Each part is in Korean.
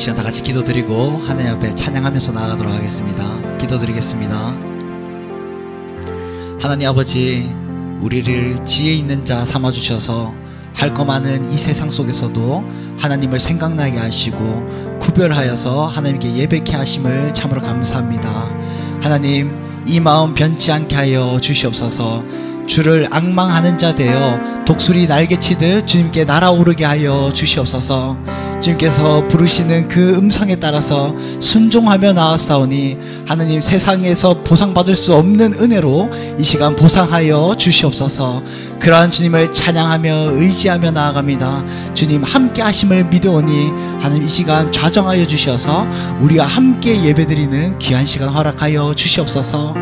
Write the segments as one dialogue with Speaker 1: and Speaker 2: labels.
Speaker 1: 시간 다 같이 기도드리고 하나님 앞에 찬양하면서 나아가도록 하겠습니다. 기도드리겠습니다. 하나님 아버지, 우리를 지혜 있는 자 삼아주셔서 할 거 많은 이 세상 속에서도 하나님을 생각나게 하시고 구별하여서 하나님께 예배케 하심을 참으로 감사합니다. 하나님, 이 마음 변치 않게 하여 주시옵소서. 주를 앙망하는 자 되어 독수리 날개치듯 주님께 날아오르게 하여 주시옵소서. 주님께서 부르시는 그 음성에 따라서 순종하며 나아싸우니 하나님, 세상에서 보상받을 수 없는 은혜로 이 시간 보상하여 주시옵소서. 그러한 주님을 찬양하며 의지하며 나아갑니다. 주님 함께 하심을 믿으오니 하나님, 이 시간 좌정하여 주셔서 우리와 함께 예배드리는 귀한 시간 허락하여 주시옵소서.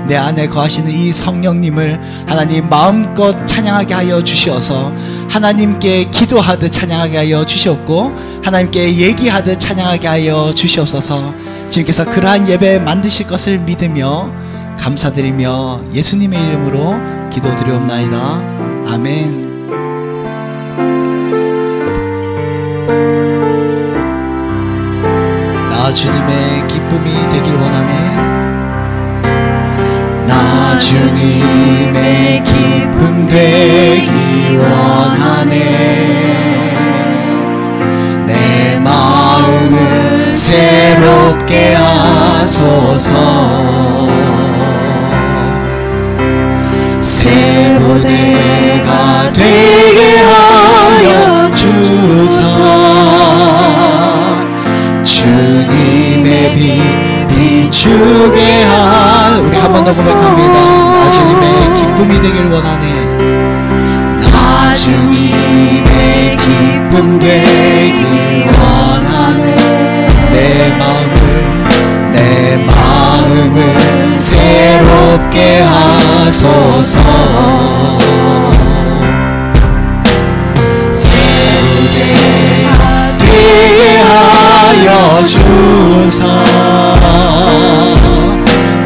Speaker 1: 내 안에 거하시는 이 성령님을 하나님 마음껏 찬양하게 하여 주시어서 하나님께 기도하듯 찬양하게 하여 주시옵고 하나님께 얘기하듯 찬양하게 하여 주시옵소서. 주님께서 그러한 예배 만드실 것을 믿으며 감사드리며 예수님의 이름으로 기도드리옵나이다. 아멘. 나 주님의 기쁨이 되길 원하네. 나 주님의 기쁨 되기 원하네. 내 마음을 새롭게 하소서. 새 부대가 되게 하여 주사. 주님의 빛 비추게 하. 우리 한 번 더 고백합니다. 나 주님의 기쁨이 되길 원하네. 나 주님의 기쁨 되길 원하네. 내 마음을 새롭게 하소서. 새 부대가 되게 하여 주사.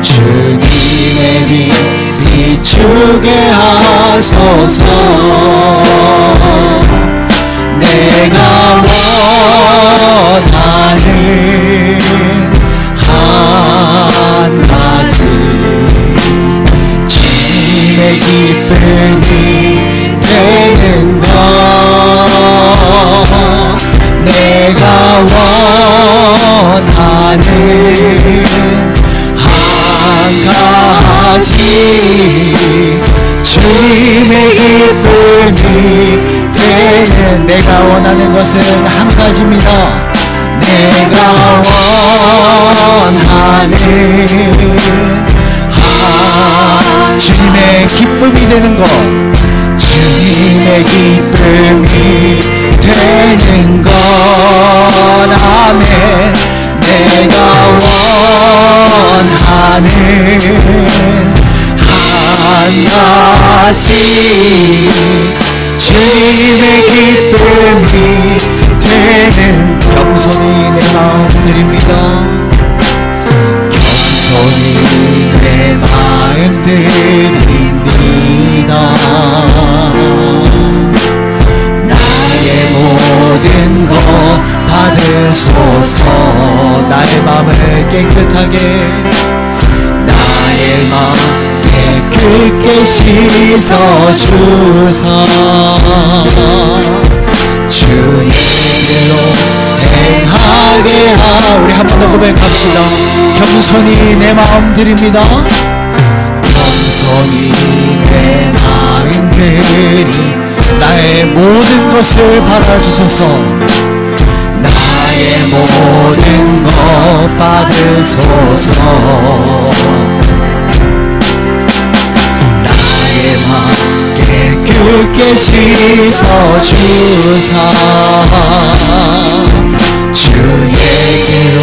Speaker 1: 주님의 빛 비추게 하소서. 내가 원하는 한 가지, 주님의 기쁨이 되는 것. 내가 원하는 한 가지, 주님의 기쁨이 되는. 내가 원하는 것은 한 가지입니다. 내가 원하는 주님의 기쁨이 되는 것. 주님의 기쁨이 되는 것. 아멘. 내가 원하는 한 가지, 주님의 기쁨이 되는. 겸손히 내 마음 드립니다. 겸손히 내 마음 드립니다. 나의 모든 것 받으소서. 나의 마음을 깨끗하게, 나의 마음 깨끗게 씻어주사. 주의 길로 행하게 하. 우리 한 번 더 고백합시다. 겸손히 내 마음 드립니다. 겸손히 내 마음 드리. 나의 모든 것을 받아주소서. 나의 모든 것 받으소서. 나의 맘 깨끗게 씻어주사. 주의 길로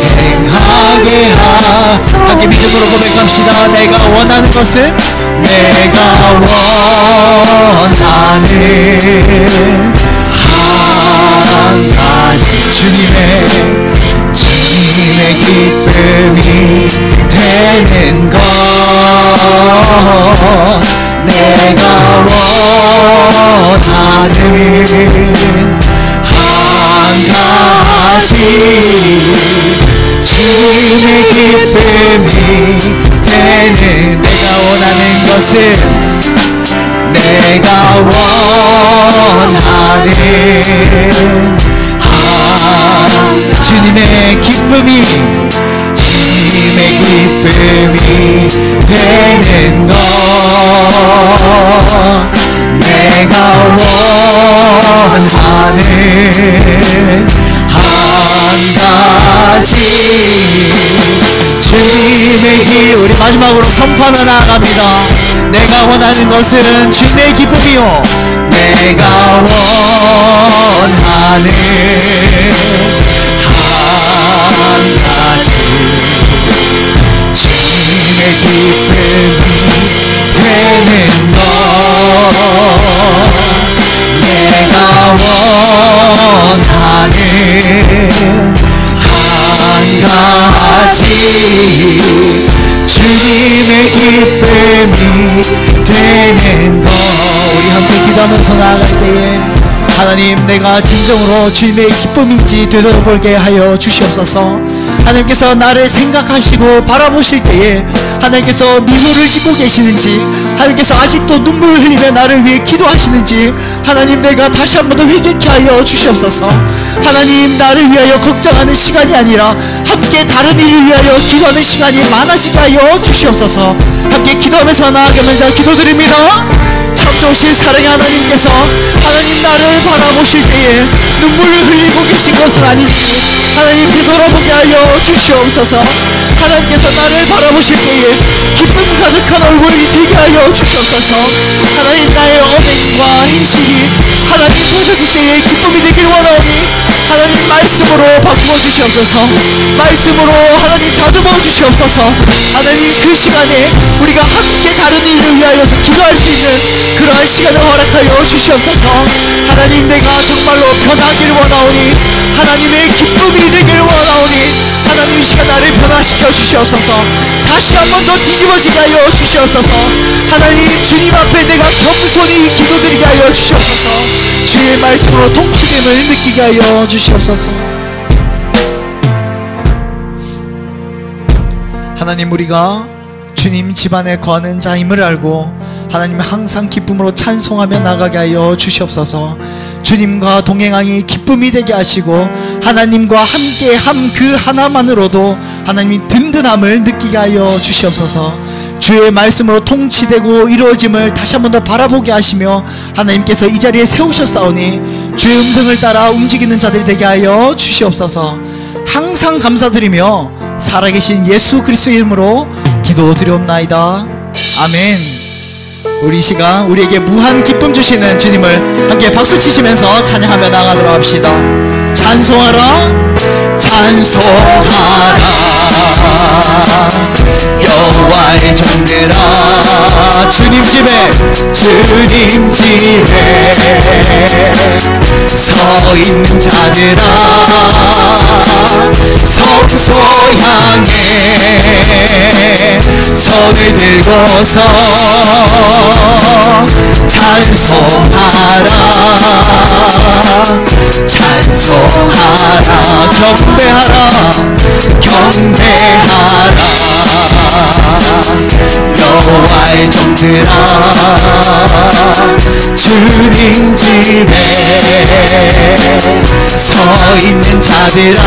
Speaker 1: 행하게 하. 함께 믿음으로 고백합시다. 내가 원하는 것은, 내가 원하는 한 가지, 주님의 기쁨이 되는 것. 내가 원하는 한 가지, 주님의 기쁨이 되는 내가 원하는 것은 내가 원하는 주님의 기쁨이 되는 것 내가 원하는 한 가지 주님의 우리 마지막으로 선포하며 나아갑니다. 내가 원하는 것은 주님의 기쁨이요 내가 원하는 한 가지 주님의 기쁨이 되는 것 내가 원하는 한 가지 주님의 기쁨이 되는 것 우리 함께 기도하면서 나아갈 때에 하나님 내가 진정으로 주님의 기쁨인지 되돌아보게 하여 주시옵소서. 하나님께서 나를 생각하시고 바라보실 때에 하나님께서 미소를 짓고 계시는지 하나님께서 아직도 눈물을 흘리며 나를 위해 기도하시는지 하나님 내가 다시 한 번 더 회개케 하여 주시옵소서. 하나님 나를 위하여 걱정하는 시간이 아니라 함께 다른 일을 위하여 기도하는 시간이 많아지게 하여 주시옵소서. 함께 기도하면서 나아가면서 기도드립니다. 참 좋으신 사랑의 하나님께서 하나님 나를 바라보실 때에 눈물을 흘리고 계신 것은 아니지 하나님 되돌아보게 하여 주시옵소서. 하나님께서 나를 바라보실 때에 기쁨 가득한 얼굴이 되게 하여 주시옵소서. 하나님 나의 언행과 행실이 하나님 보셨을 때에 기쁨이 되길 원하오니 하나님 말씀으로 바꾸어 주시옵소서. 말씀으로 하나님 다듬어 주시옵소서. 하나님 그 시간에 우리가 함께 다른 일을 위하여서 기도할 수 있는 그러한 시간을 허락하여 주시옵소서. 하나님 내가 정말로 변하기를 원하오니 하나님의 기쁨이 되기를 원하오니 하나님 이 시간 나를 변화시켜 주시옵소서. 다시 한 번 더 뒤집어지게 하여 주시옵소서. 하나님 주님 앞에 내가 겸손히 기도드리게 하여 주시옵소서. 주의 말씀으로 통치됨을 느끼게 하여 주시옵소서. 하나님 우리가 주님 집안에 거하는 자임을 알고 하나님 항상 기쁨으로 찬송하며 나가게 하여 주시옵소서. 주님과 동행하니 기쁨이 되게 하시고 하나님과 함께함 그 하나만으로도 하나님이 든든함을 느끼게 하여 주시옵소서. 주의 말씀으로 통치되고 이루어짐을 다시 한 번 더 바라보게 하시며 하나님께서 이 자리에 세우셨사오니 주의 음성을 따라 움직이는 자들이 되게 하여 주시옵소서. 항상 감사드리며 살아계신 예수 그리스도의 이름으로 기도드리옵나이다. 아멘. 우리 시간 우리에게 무한 기쁨 주시는 주님을 함께 박수치시면서 찬양하며 나가도록 합시다. 찬송하라 찬송하라 여호와의 종들아 주님 집에 서 있는 자들아 성소 향해 손을 들고서 찬송하라 경배하라 여호와의 종들아 주님 집에 서 있는 자들아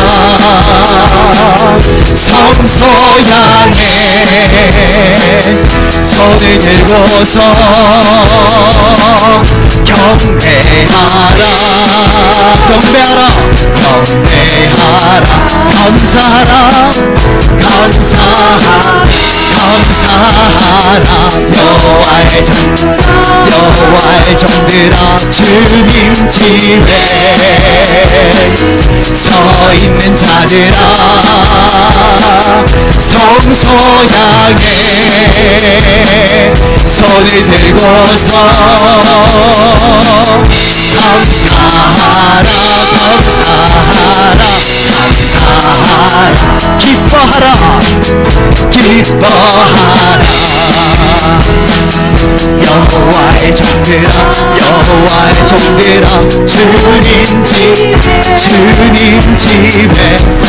Speaker 1: 성소 향해 손을 들고서 경배하라 감사하라 여호와의 종들아 주님 집에 서 있는 자들아 성소 향해 손을 들고서 감사하라 기뻐하라 여호와의 여호와의 종들아 여호와의 종들아 주님 집에 서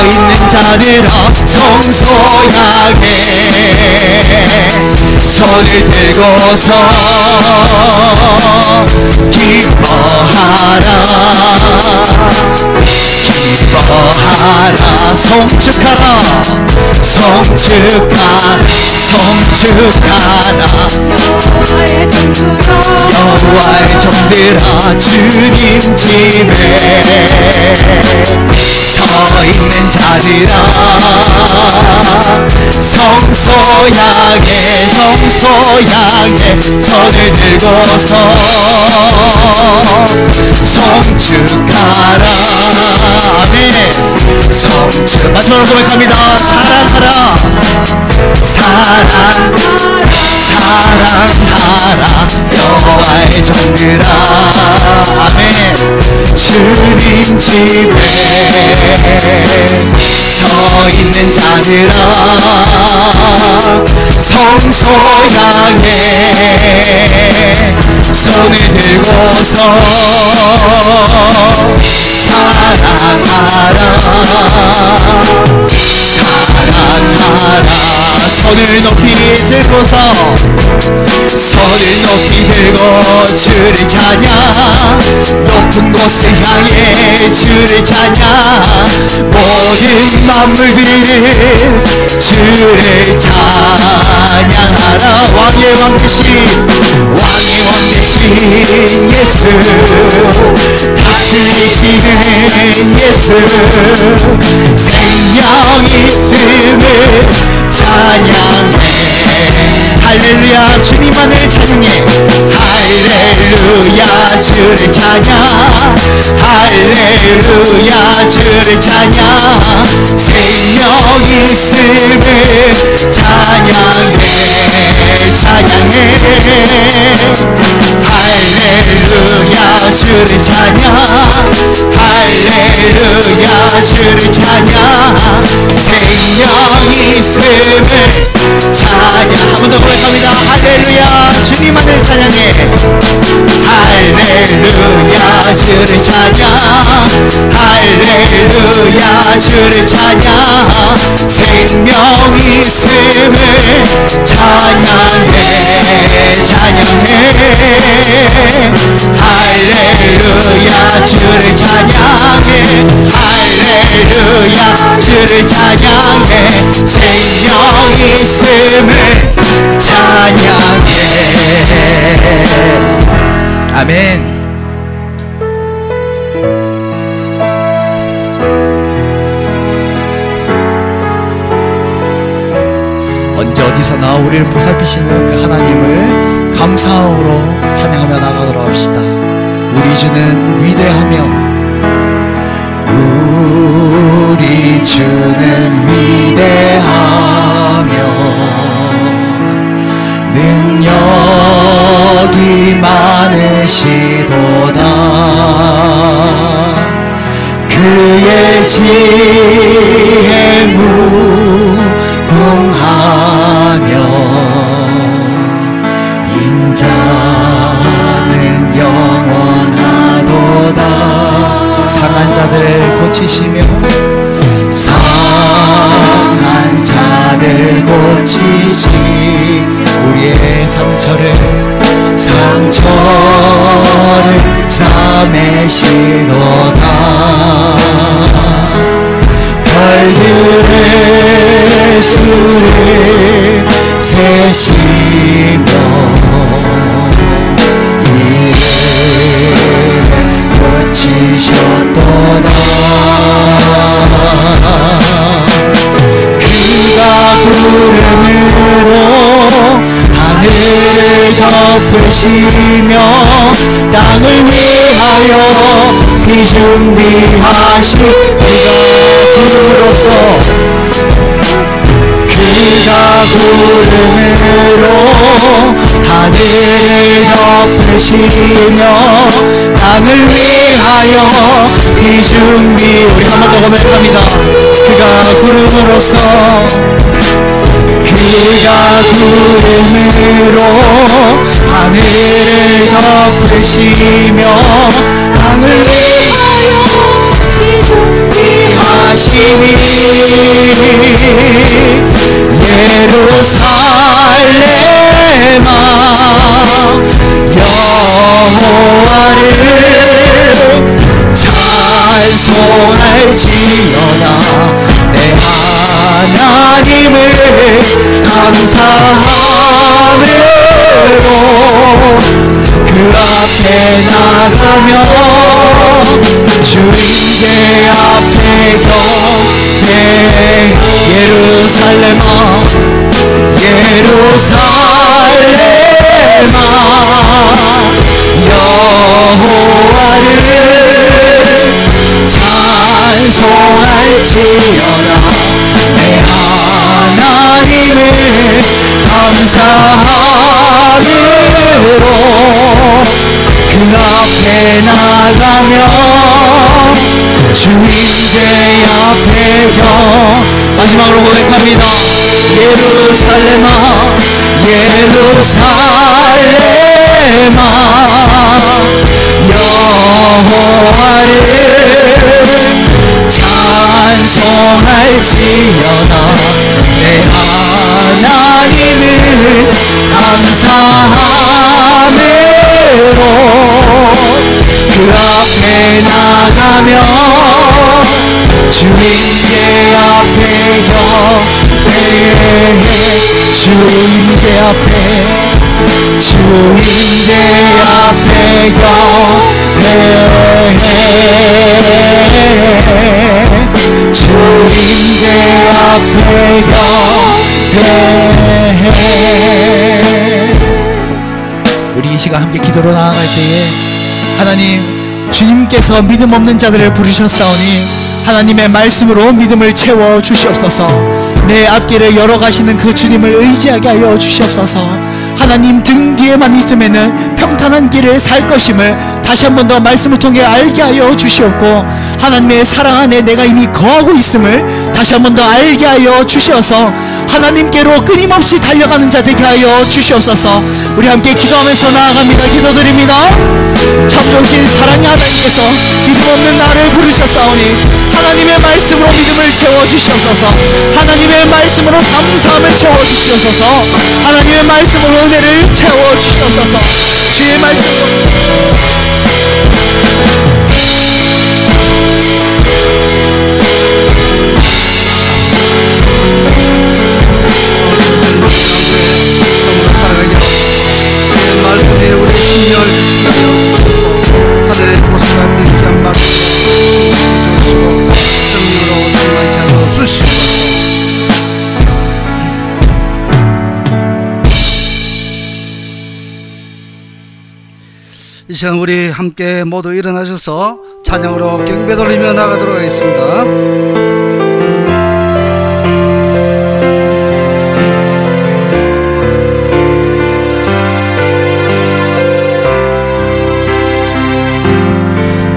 Speaker 1: 있는 자들아 성소향에 손을 들고서 기뻐하라 성축하라 여호와의 종들아 주님 집에 서 있는 자들아 성소향에 손을 들고서 성축하라 아멘 마지막으로 고백합니다. 사랑하라 여호와의 종들아 아멘 주님 집에 서 있는 자들아 성소향에 손을 들고서 사랑하라 손을 높이 들고 주를 찬양 높은 곳을 향해 주를 찬양 모든 만물들은 주를 찬양하라 왕의 왕 되신 예수 다스리시는 예수 생명 있음을 찬양해 할렐루야 주님만을 찬양해 할렐루야 주를 찬양 할렐루야 주를 찬양 생명 있음을 찬양해 할렐루야 주를 찬양 할렐루야 주를 찬양 생명 있음을 찬양 한 번 더 고백합니다. 할렐루야 주님만을 찬양해 할렐루야 주를 찬양 할렐루야 주를 찬양 생명 있음을 찬양해 할렐루야 주를 찬양해 할렐루야 주를 찬양해 생명 있음을 찬양해 아멘. 언제 어디서나 우리를 보살피시는 그 하나님을 감사함으로 찬양하며 나가도록 합시다. 우리 주는 위대하며 우리 주는 위대하며 능력이 많으시도다 그의 지혜 무궁하며 인자는 영원하도다 상한 자들을 고치시며 상한 자들 고치시 우리의 상처를 싸매시도다 별들의 수를 세시며 이를 고치셨도다 그가 구름으로 하늘을 덮으시며 땅을 위하여 비준비하신 그가 구름으로서 그가 구름으로 하늘을 덮으시며 땅을 위하여 비준비 우리 한 번 더 고백합니다. 그가 구름으로서 그가 주가 구름으로 하늘을 덮으시며 땅을 준비하시니 예루살렘아 여호와를 찬송할지어다. 내 하나님을 감사함으로 그 앞에 나가며 주인의 앞에 경배. 예루살렘아 예루살렘아 여호와를 찬송할지어다. 내 하나님을 감사함으로 그 앞에 나가며 주인의 앞에 마지막으로 고백합니다. 예루살렘아 예루살렘아 여호와를 찬송할지어다. 내 하나님을 감사함으로 그 앞에 나가며 주인의 앞에 경배해. 주인의 앞에 경배해. 주인의 앞에 경배해. 우리 이 시간 함께 기도로 나아갈 때에 하나님 주님께서 믿음 없는 자들을 부르셨사오니 하나님의 말씀으로 믿음을 채워 주시옵소서. 내 앞길을 열어가시는 그 주님을 의지하게 하여 주시옵소서. 하나님 등 뒤에만 있으면은 평탄한 길을 살 것임을 다시 한 번 더 말씀을 통해 알게 하여 주시옵고, 하나님의 사랑 안에 내가 이미 거하고 있음을 다시 한 번 더 알게 하여 주시어서 하나님께로 끊임없이 달려가는 자 되게 하여 주시옵소서. 우리 함께 기도하면서 나아갑니다. 기도드립니다. 참 좋으신 사랑의 하나님께서 믿음 없는 나를 부르셨사오니 하나님의 말씀으로 믿음을 채워주시옵소서. 하나님의 말씀으로 감사함을 채워주시옵소서. 하나님의 말씀으로 은혜를 채워주시옵소서. 주의 말씀으로
Speaker 2: 말씀에 우리 심령을 주시며 하늘의 보석 같은 귀한 말씀 주시고 성령으로 충만케 하여 주시옵소서. 이 시간 우리 함께 모두 일어나셔서 찬양으로 경배 돌리며 나가도록 하겠습니다.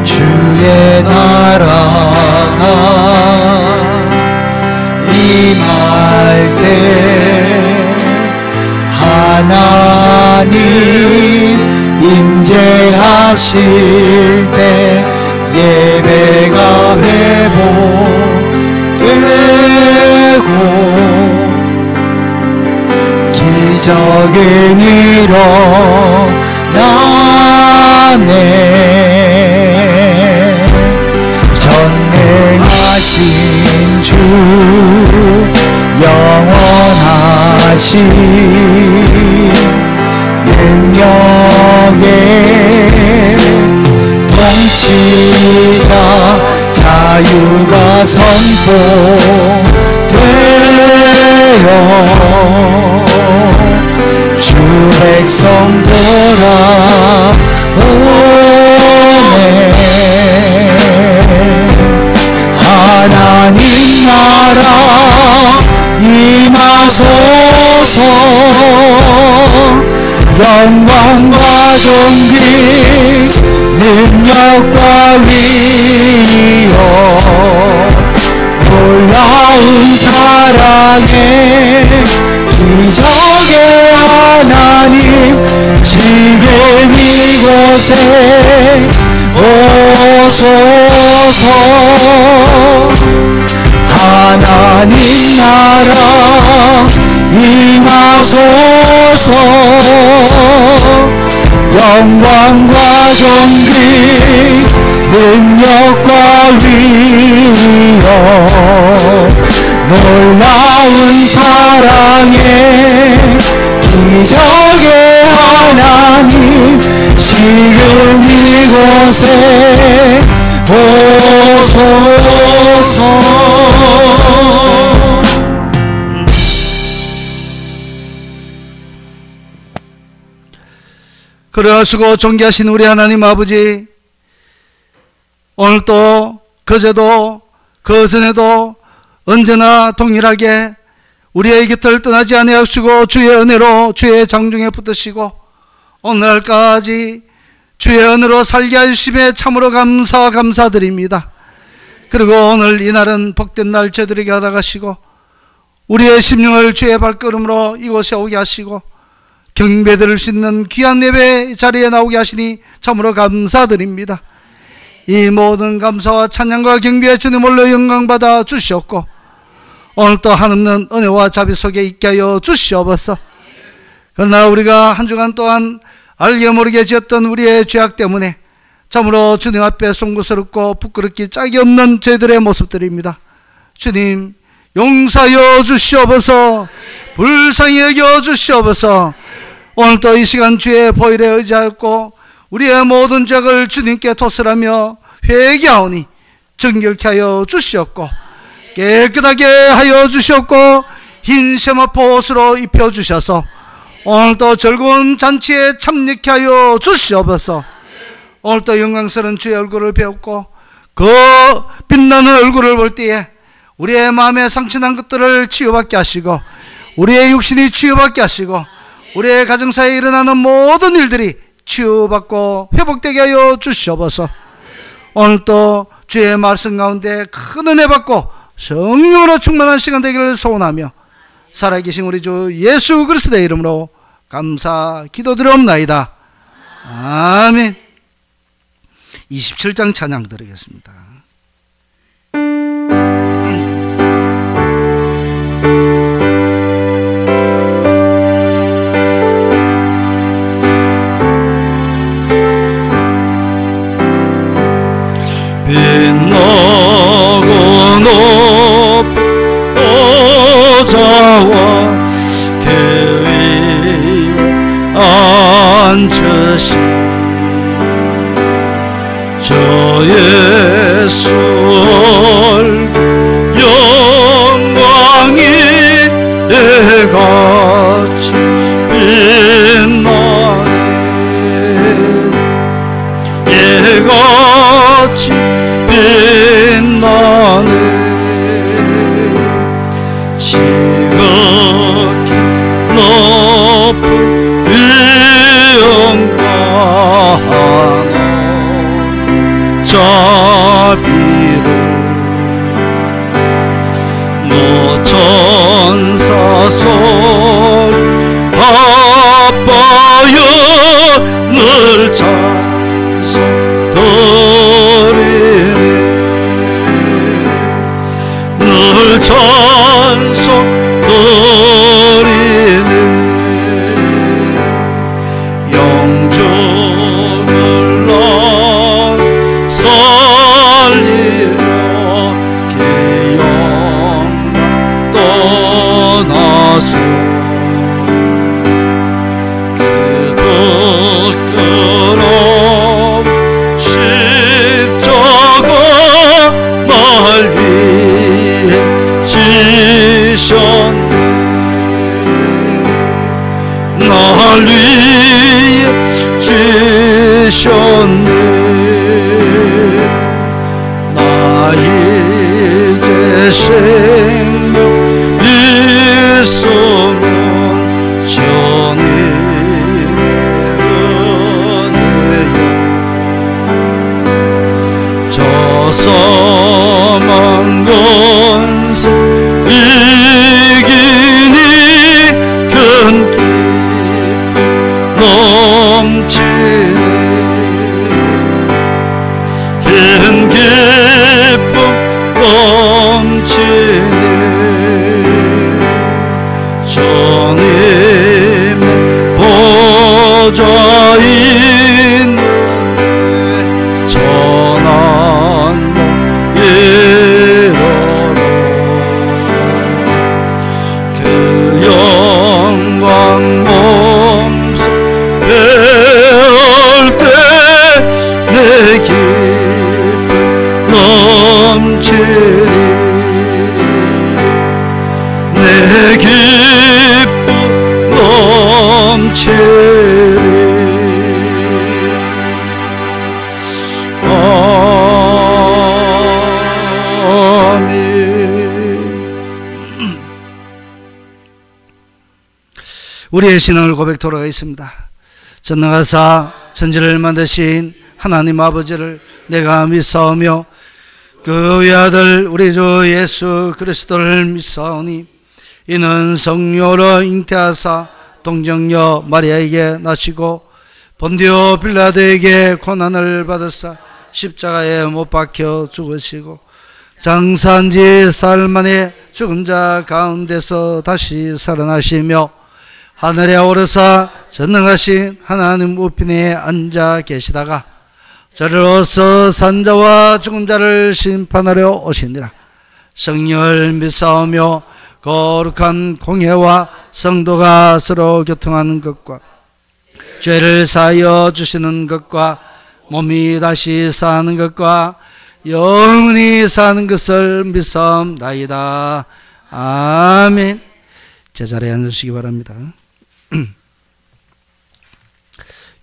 Speaker 1: 주의 나라가 임할 때 하나님 임재하실 때 예배가 회복되고 기적은 일어나네. 전능하신 주 영원하신 능력의 통치자 자유가 선포되어 주 백성 돌아오네. 하나님 나라 임하소서. 영광과 존귀 능력과 위엄 놀라운 사랑에 지금 이곳에 오소서. 하나님 나라 임하소서. 영광과 존귀 능력과 위엄 놀라운 사랑의 기적의 하나님 지금 이곳에 오소서.
Speaker 2: 그러하시고 존귀하신 우리 하나님 아버지, 오늘도 그제도 그전에도 언제나 동일하게 우리의 곁을 떠나지 아니하시고 주의 은혜로 주의 장중에 붙드시고 오늘날까지 주의 은혜로 살게 하심에 참으로 감사드립니다. 그리고 오늘 이날은 복된 날 저들에게 알아가시고 우리의 심령을 주의 발걸음으로 이곳에 오게 하시고 경배드릴 수 있는 귀한 예배 자리에 나오게 하시니 참으로 감사드립니다. 이 모든 감사와 찬양과 경배에 주님을로 영광받아 주시옵고 오늘도 한없는 은혜와 자비 속에 있게 하여 주시옵소서. 그러나 우리가 한 주간 동안 알게 모르게 지었던 우리의 죄악 때문에 참으로 주님 앞에 송구스럽고 부끄럽기 짝이 없는 저희들의 모습들입니다. 주님 용서하여 주시옵소서. 불쌍히 여겨 주시옵소서. 오늘도 이 시간 주의 보혈에 의지하였고 우리의 모든 죄악을 주님께 토설하며 회개하오니 정결케 하여 주시옵고 깨끗하게 하여 주시옵고 흰 세마포 옷으로 입혀주셔서 오늘도 즐거운 잔치에 참여케 하여 주시옵소서. 오늘도 영광스러운 주의 얼굴을 배웠고 그 빛나는 얼굴을 볼 때에 우리의 마음에 상처난 것들을 치유받게 하시고 우리의 육신이 치유받게 하시고 우리의 가정사에 일어나는 모든 일들이 치유받고 회복되게 하여 주시옵소서. 오늘도 주의 말씀 가운데 큰 은혜 받고 성령으로 충만한 시간 되기를 소원하며 살아계신 우리 주 예수 그리스도의 이름으로 감사 기도드리옵나이다. 아멘. 27장 찬양 드리겠습니다.
Speaker 3: 빛나고 높은 보좌와 계위 앉으신 저 예수 영광이 해같이 빛나네. 해같이 빛나네. 지극히 높은 영광 자비를 모천사 소리 아빠여 늘 찬송 드리네. 늘 찬송 드리네. 영주를 나 살리려 계영만 떠나서 그부끄러운 십자가 날 위해 지셨네. 날 위해 지셨네. 나 이제 생명 있으면 주님의 은혜요. 저 사망 권세 이기니 큰 기쁨 주님의 보좌 있는데 전한 이러러 그 영광 몸소 배울 때 내 기쁨 넘치리 내 기쁨 넘치리 아멘.
Speaker 2: 우리의 신앙을 고백토록 하겠습니다. 전능하사 천지를 만드신 하나님 아버지를 내가 믿사오며 그 외아들 우리 주 예수 그리스도를 믿사오니 이는 성령으로 잉태하사 동정녀 마리아에게 나시고 본디오 빌라도에게 고난을 받으사 십자가에 못 박혀 죽으시고 장사한 지 사흘 만에 죽은 자 가운데서 다시 살아나시며 하늘에 오르사 전능하신 하나님 우편에 앉아 계시다가 저리로서 산자와 죽은 자를 심판하려 오시니라. 성령을 믿사오며 거룩한 공회와 성도가 서로 교통하는 것과 죄를 사하여 주시는 것과 몸이 다시 사는 것과 영원히 사는 것을 믿사옵나이다. 아멘. 제자리에 앉으시기 바랍니다.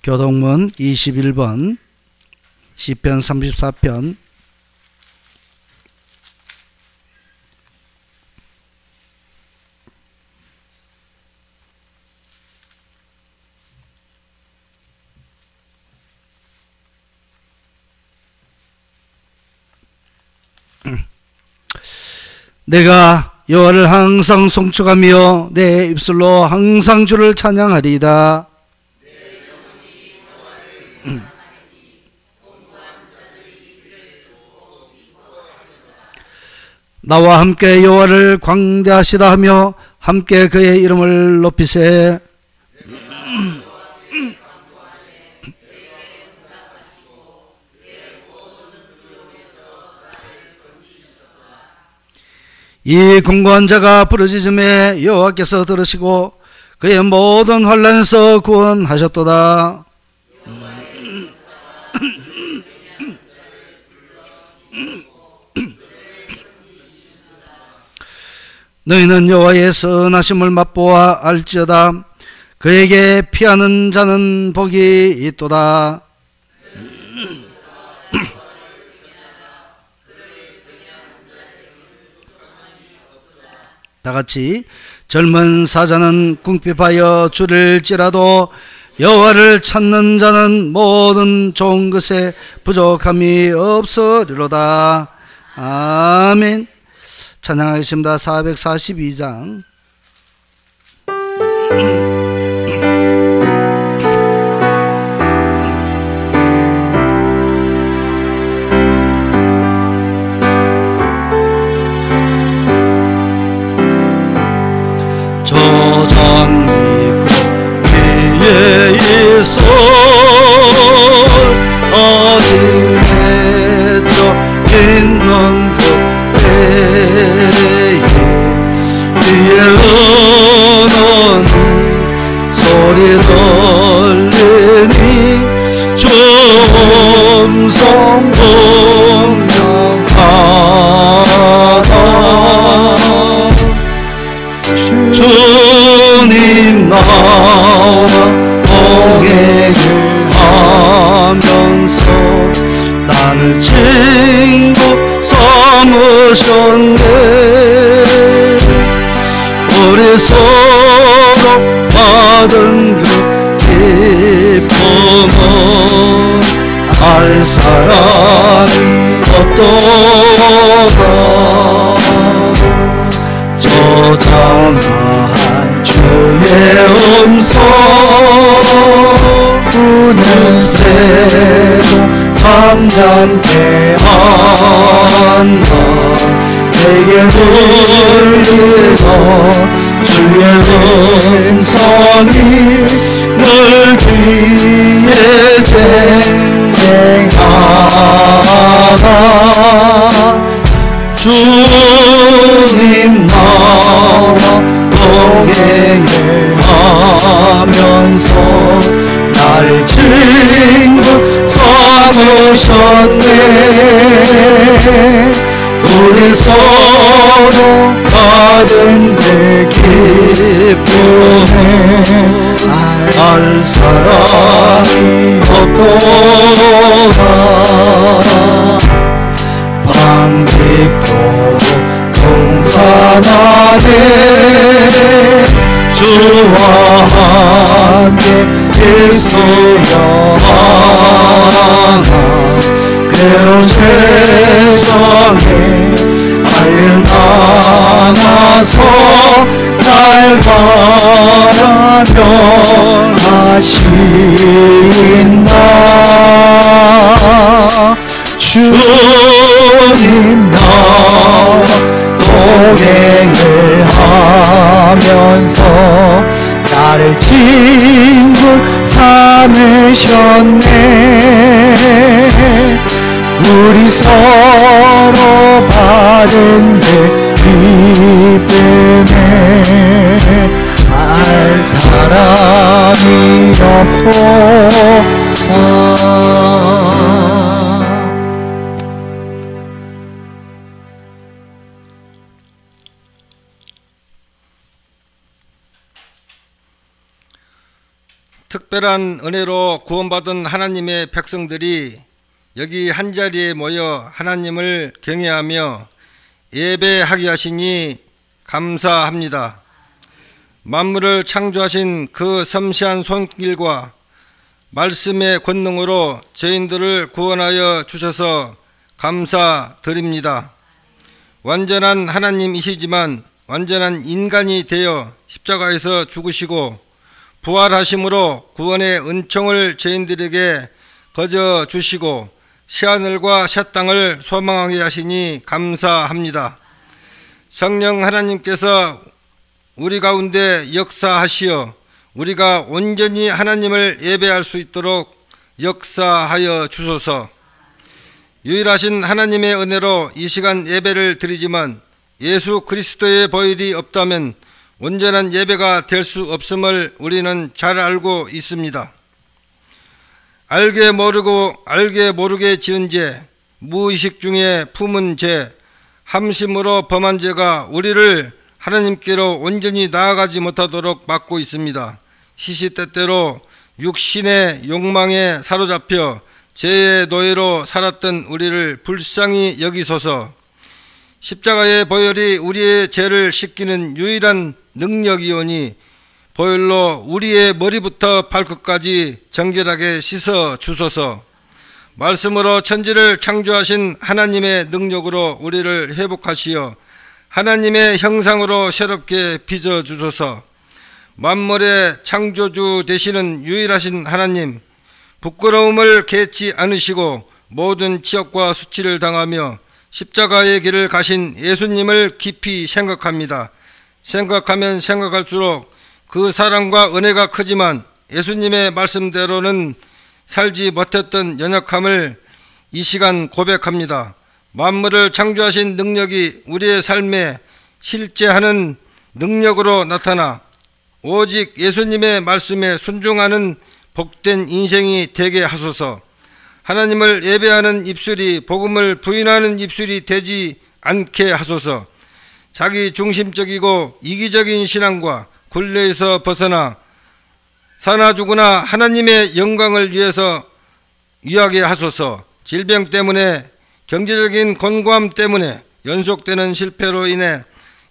Speaker 2: 교동문 21번 시편 34편 내가 여호와를 항상 송축하며 내 입술로 항상 주를 찬양하리이다. 나와 함께 여호와를 광대하시다 하며 함께 그의 이름을 높이세. 이 공고한 자가 부르짖음에 여호와께서 들으시고 그의 모든 환난에서 구원하셨도다. 너희는 여호와의 선하심을 맛보아 알지어다. 그에게 피하는 자는 복이 있도다. 다같이 젊은 사자는 궁핍하여 줄일지라도 여호와를 찾는 자는 모든 좋은 것에 부족함이 없으리로다. 아멘. 찬양하겠습니다. 442장.
Speaker 3: 저장이고 위에 있어 아직 맺혀 있는 그때에 위에 은원이 소리 들리니 점성분명하다. 주님 나와 동행을 하면서 나를 친구 삼으셨네. 우리 서로 받은 그 기쁨은 알 사람이 없도다. 저장한 주의 음성 우는 새로 잠잠케 한다. 내 내게 울리고 주의 음성이 늘 귀에 쟁쟁하다. 주님 나와 동행을 하면서 나를 친구 삼으셨네. 우리 서로 받은 그 기쁨에 알 사람이 없도다. 밤 깊고 동산하네 주와 함께 있으려나. 괴로운 세상에 알림 안아서 날 바라며 하신다. 주님 나와 동행을 하면서 나를 친구 삼으셨네. 우리 서로 받은 그 기쁨에 알 사람이 없도다.
Speaker 4: 특별한 은혜로 구원받은 하나님의 백성들이 여기 한자리에 모여 하나님을 경외하며 예배하게 하시니 감사합니다. 만물을 창조하신 그 섬세한 손길과 말씀의 권능으로 저희들을 구원하여 주셔서 감사드립니다. 완전한 하나님이시지만 완전한 인간이 되어 십자가에서 죽으시고 부활하심으로 구원의 은총을 저희들에게 거저 주시고 새하늘과 새 땅을 소망하게 하시니 감사합니다. 성령 하나님께서 우리 가운데 역사하시어 우리가 온전히 하나님을 예배할 수 있도록 역사하여 주소서. 유일하신 하나님의 은혜로 이 시간 예배를 드리지만 예수 그리스도의 보혈이 없다면 온전한 예배가 될 수 없음을 우리는 잘 알고 있습니다. 알게 모르게 지은 죄, 무의식 중에 품은 죄, 함심으로 범한 죄가 우리를 하나님께로 온전히 나아가지 못하도록 막고 있습니다. 시시때때로 육신의 욕망에 사로잡혀 죄의 노예로 살았던 우리를 불쌍히 여기소서. 십자가의 보혈이 우리의 죄를 씻기는 유일한 능력이오니 보혈로 우리의 머리부터 발끝까지 정결하게 씻어 주소서. 말씀으로 천지를 창조하신 하나님의 능력으로 우리를 회복하시어 하나님의 형상으로 새롭게 빚어 주소서. 만물의 창조주 되시는 유일하신 하나님, 부끄러움을 개치 않으시고 모든 치욕과 수치를 당하며 십자가의 길을 가신 예수님을 깊이 생각합니다. 생각하면 생각할수록 그 사랑과 은혜가 크지만 예수님의 말씀대로는 살지 못했던 연약함을 이 시간 고백합니다. 만물을 창조하신 능력이 우리의 삶에 실제하는 능력으로 나타나 오직 예수님의 말씀에 순종하는 복된 인생이 되게 하소서. 하나님을 예배하는 입술이 복음을 부인하는 입술이 되지 않게 하소서. 자기 중심적이고 이기적인 신앙과 굴레에서 벗어나 사나 죽으나 하나님의 영광을 위해서 위하게 하소서. 질병 때문에 경제적인 곤고함 때문에 연속되는 실패로 인해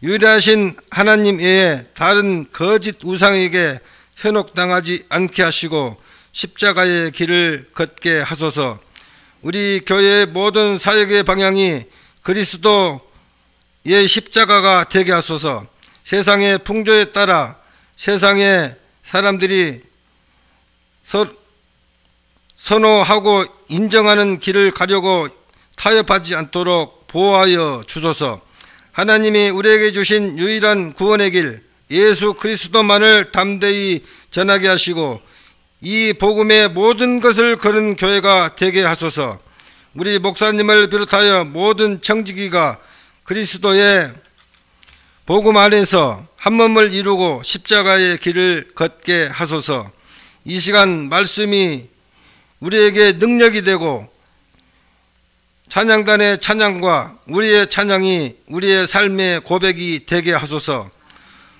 Speaker 4: 유일하신 하나님 외에 다른 거짓 우상에게 현혹당하지 않게 하시고 십자가의 길을 걷게 하소서. 우리 교회의 모든 사역의 방향이 그리스도의 십자가가 되게 하소서. 세상의 풍조에 따라 세상의 사람들이 선호하고 인정하는 길을 가려고 타협하지 않도록 보호하여 주소서. 하나님이 우리에게 주신 유일한 구원의 길 예수 그리스도만을 담대히 전하게 하시고 이 복음의 모든 것을 거는 교회가 되게 하소서. 우리 목사님을 비롯하여 모든 청지기가 그리스도의 복음 안에서 한 몸을 이루고 십자가의 길을 걷게 하소서. 이 시간 말씀이 우리에게 능력이 되고 찬양단의 찬양과 우리의 찬양이 우리의 삶의 고백이 되게 하소서.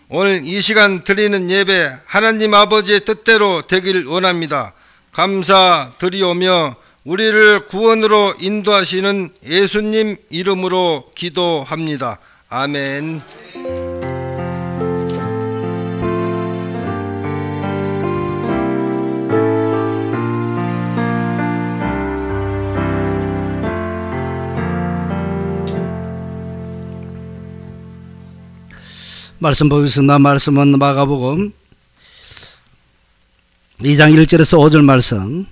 Speaker 4: 오늘 이 시간 드리는 예배 하나님 아버지의 뜻대로 되길 원합니다. 감사드리오며 우리를 구원으로 인도하시는 예수님 이름으로 기도합니다. 아멘.
Speaker 2: 말씀 보겠습니다. 말씀은 마가복음 2장 1절에서 5절 말씀.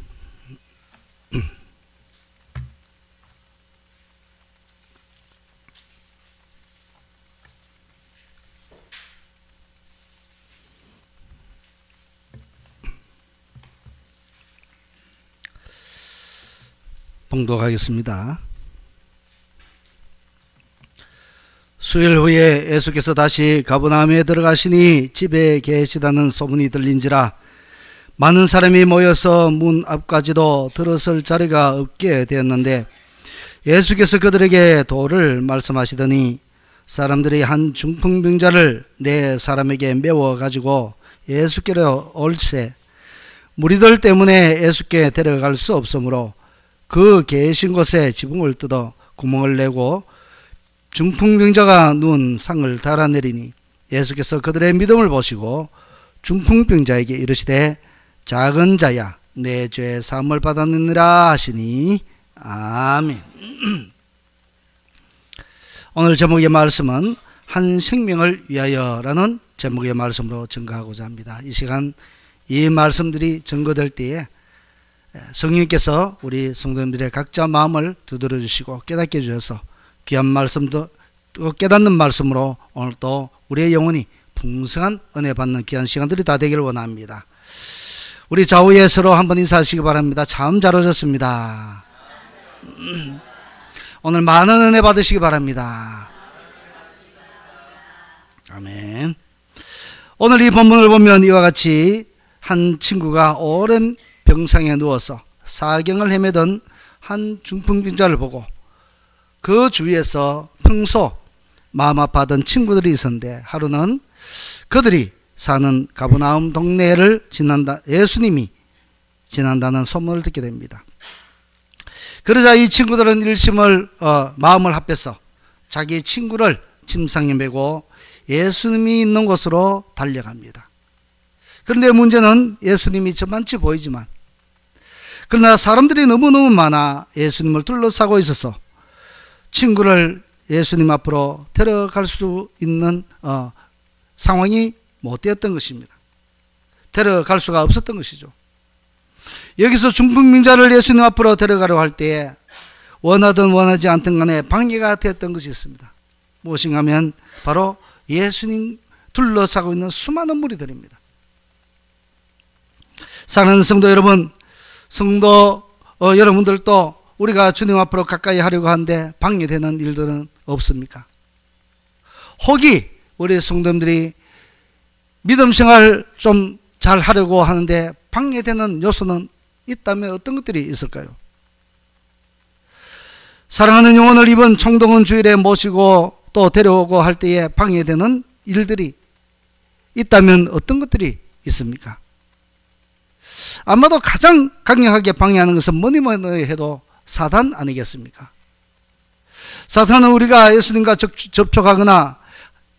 Speaker 2: 봉독하겠습니다. 수일 후에 예수께서 다시 가버나움에 들어가시니 집에 계시다는 소문이 들린지라 많은 사람이 모여서 문 앞까지도 들어설 자리가 없게 되었는데 예수께서 그들에게 도를 말씀하시더니 사람들이 한 중풍병자를 네 사람에게 메워 가지고 예수께로 올세 무리들 때문에 예수께 데려갈 수 없으므로 그 계신 곳에 지붕을 뜯어 구멍을 내고 중풍병자가 누운 상을 달아내리니 예수께서 그들의 믿음을 보시고 중풍병자에게 이르시되 작은 자야 내 죄 사함을 받았느니라 하시니 아멘. 오늘 제목의 말씀은 한 생명을 위하여라는 제목의 말씀으로 증거하고자 합니다. 이 시간 이 말씀들이 증거될 때에 성령께서 우리 성도님들의 각자 마음을 두드려 주시고 깨닫게 해주셔서 귀한 말씀도 깨닫는 말씀으로 오늘 또 우리의 영혼이 풍성한 은혜 받는 귀한 시간들이 다 되기를 원합니다. 우리 좌우에 서로 한번 인사하시기 바랍니다. 참 잘 오셨습니다. 오늘 많은 은혜 받으시기 바랍니다. 아멘. 오늘 이 본문을 보면 이와 같이 한 친구가 오랜 병상에 누워서 사경을 헤매던 한 중풍병자를 보고 그 주위에서 평소 마음 아파하던 친구들이 있었는데 하루는 그들이 사는 가버나움 동네를 예수님이 지난다는 소문을 듣게 됩니다. 그러자 이 친구들은 일심을 마음을 합해서 자기 친구를 침상에 메고 예수님이 있는 곳으로 달려갑니다. 그런데 문제는 예수님이 저만치 보이지만 그러나 사람들이 너무너무 많아 예수님을 둘러싸고 있어서 친구를 예수님 앞으로 데려갈 수 있는 상황이 못 되었던 것입니다. 데려갈 수가 없었던 것이죠. 여기서 중풍병자를 예수님 앞으로 데려가려고 할 때에 원하든 원하지 않든 간에 방해가 되었던 것이 있습니다. 무엇인가 하면 바로 예수님 둘러싸고 있는 수많은 무리들입니다. 사랑하는 성도 여러분, 성도 여러분들도 우리가 주님 앞으로 가까이 하려고 하는데 방해되는 일들은 없습니까? 혹이 우리 성도님들이 믿음 생활 좀 잘 하려고 하는데 방해되는 요소는 있다면 어떤 것들이 있을까요? 사랑하는 영혼을 이번 총동원 주일에 모시고 또 데려오고 할 때에 방해되는 일들이 있다면 어떤 것들이 있습니까? 아마도 가장 강력하게 방해하는 것은 뭐니 해도 사단 아니겠습니까? 사탄은 우리가 예수님과 접촉하거나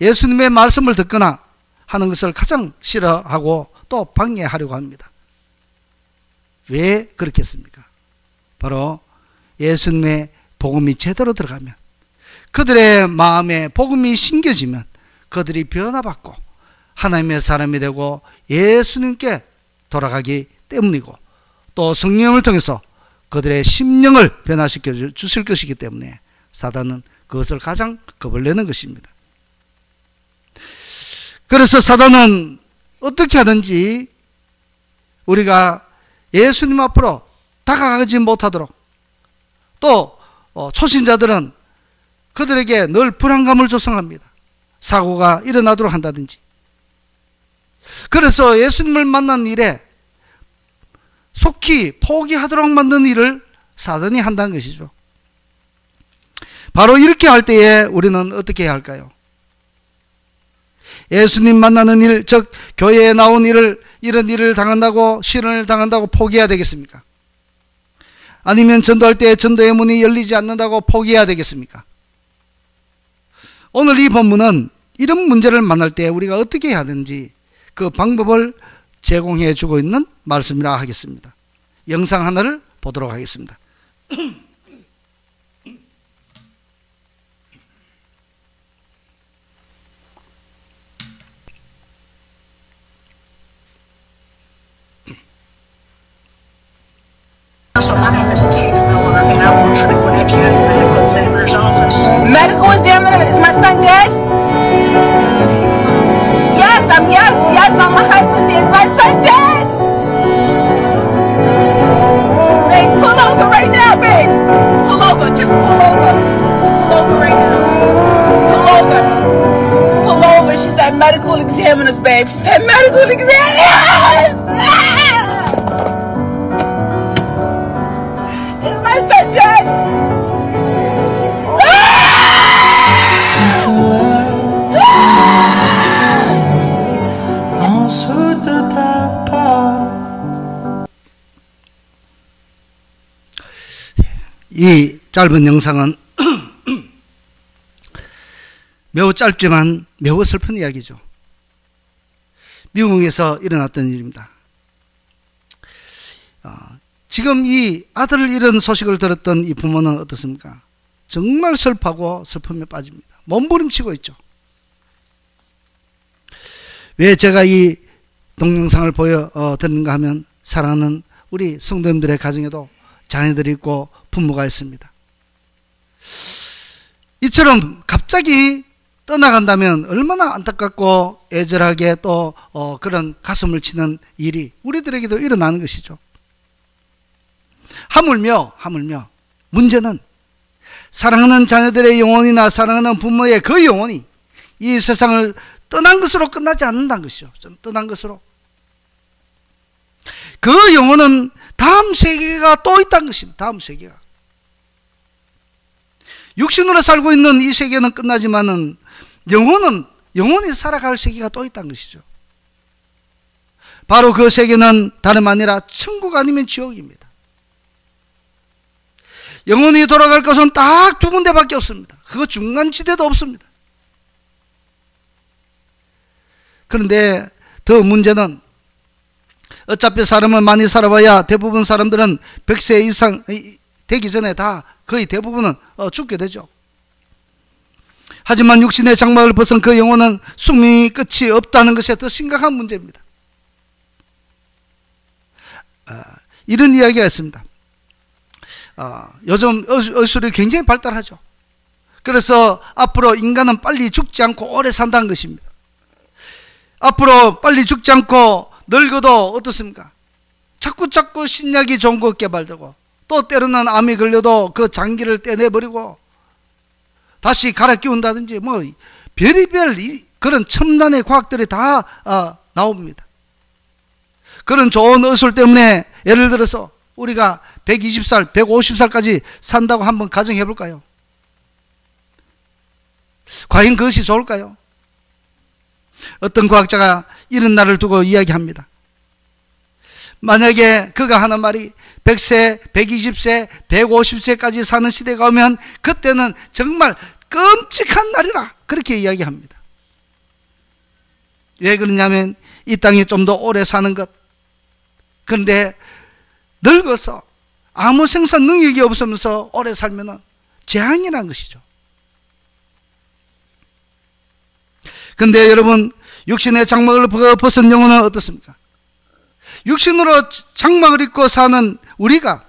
Speaker 2: 예수님의 말씀을 듣거나 하는 것을 가장 싫어하고 또 방해하려고 합니다. 왜 그렇겠습니까? 바로 예수님의 복음이 제대로 들어가면, 그들의 마음에 복음이 심겨지면 그들이 변화받고 하나님의 사람이 되고 예수님께 돌아가기 때문이고, 또 성령을 통해서 그들의 심령을 변화시켜 주실 것이기 때문에 사단은 그것을 가장 겁을 내는 것입니다. 그래서 사단은 어떻게 하든지 우리가 예수님 앞으로 다가가지 못하도록, 또 초신자들은 그들에게 늘 불안감을 조성합니다. 사고가 일어나도록 한다든지. 그래서 예수님을 만난 일에 속히 포기하도록 만드는 일을 사단이 한다는 것이죠. 바로 이렇게 할 때에 우리는 어떻게 해야 할까요? 예수님 만나는 일, 즉 교회에 나온 일을, 이런 일을 당한다고, 시련을 당한다고 포기해야 되겠습니까? 아니면 전도할 때 전도의 문이 열리지 않는다고 포기해야 되겠습니까? 오늘 이 본문은 이런 문제를 만날 때 우리가 어떻게 해야 하는지 그 방법을 제공해 주고 있는 말씀이라 하겠습니다. 영상 하나를 보도록 하겠습니다.
Speaker 5: My name is Keith Miller, and I work for the Gwinnett County Medical Examiner's Office. Medical examiner? Is my son dead? Yes, my husband. Is my son dead? Babes, pull over right now, babes. Pull over, just pull over. Pull over right now. Pull over. Pull over. She said medical examiners, babe. She said medical examiners. Is my son dead?
Speaker 2: 이 짧은 영상은 매우 짧지만 매우 슬픈 이야기죠. 미국에서 일어났던 일입니다. 지금 이 아들을 잃은 소식을 들었던 이 부모는 어떻습니까? 정말 슬퍼하고 슬픔에 빠집니다. 몸부림치고 있죠. 왜 제가 이 동영상을 보여드리는가 하면, 사랑하는 우리 성도님들의 가정에도 자녀들이 있고 부모가 있습니다. 이처럼 갑자기 떠나간다면 얼마나 안타깝고 애절하게 또 그런 가슴을 치는 일이 우리들에게도 일어나는 것이죠. 하물며 문제는 사랑하는 자녀들의 영혼이나 사랑하는 부모의 그 영혼이 이 세상을 떠난 것으로 끝나지 않는다는 것이죠. 떠난 것으로. 그 영혼은 다음 세계가 또 있다는 것입니다. 다음 세계가. 육신으로 살고 있는 이 세계는 끝나지만은 영혼이 살아갈 세계가 또 있다는 것이죠. 바로 그 세계는 다름 아니라 천국 아니면 지옥입니다. 영혼이 돌아갈 것은 딱 두 군데밖에 없습니다. 그 중간지대도 없습니다. 그런데 더 문제는, 어차피 사람은 많이 살아봐야 대부분 사람들은 100세 이상 되기 전에 다 거의 대부분은 죽게 되죠. 하지만 육신의 장막을 벗은 그 영혼은 숙명이 끝이 없다는 것이 더 심각한 문제입니다. 이런 이야기가 있습니다. 요즘 의술이 굉장히 발달하죠. 그래서 앞으로 인간은 빨리 죽지 않고 오래 산다는 것입니다. 앞으로 빨리 죽지 않고 늙어도 어떻습니까? 자꾸 신약이 좋은 것 개발되고, 또 때로는 암이 걸려도 그 장기를 떼내버리고 다시 갈아 끼운다든지 별의별 그런 첨단의 과학들이 다 나옵니다. 그런 좋은 의술 때문에 예를 들어서 우리가 120살, 150살까지 산다고 한번 가정해 볼까요? 과연 그것이 좋을까요? 어떤 과학자가 이런 날을 두고 이야기합니다. 만약에 그가 하는 말이 100세, 120세, 150세까지 사는 시대가 오면 그때는 정말 끔찍한 날이라, 그렇게 이야기합니다. 왜 그러냐면 이 땅에 좀 더 오래 사는 것, 그런데 늙어서 아무 생산 능력이 없으면서 오래 살면 재앙이라는 것이죠. 근데 여러분, 육신의 장막을 벗은 영혼은 어떻습니까? 육신으로 장막을 입고 사는 우리가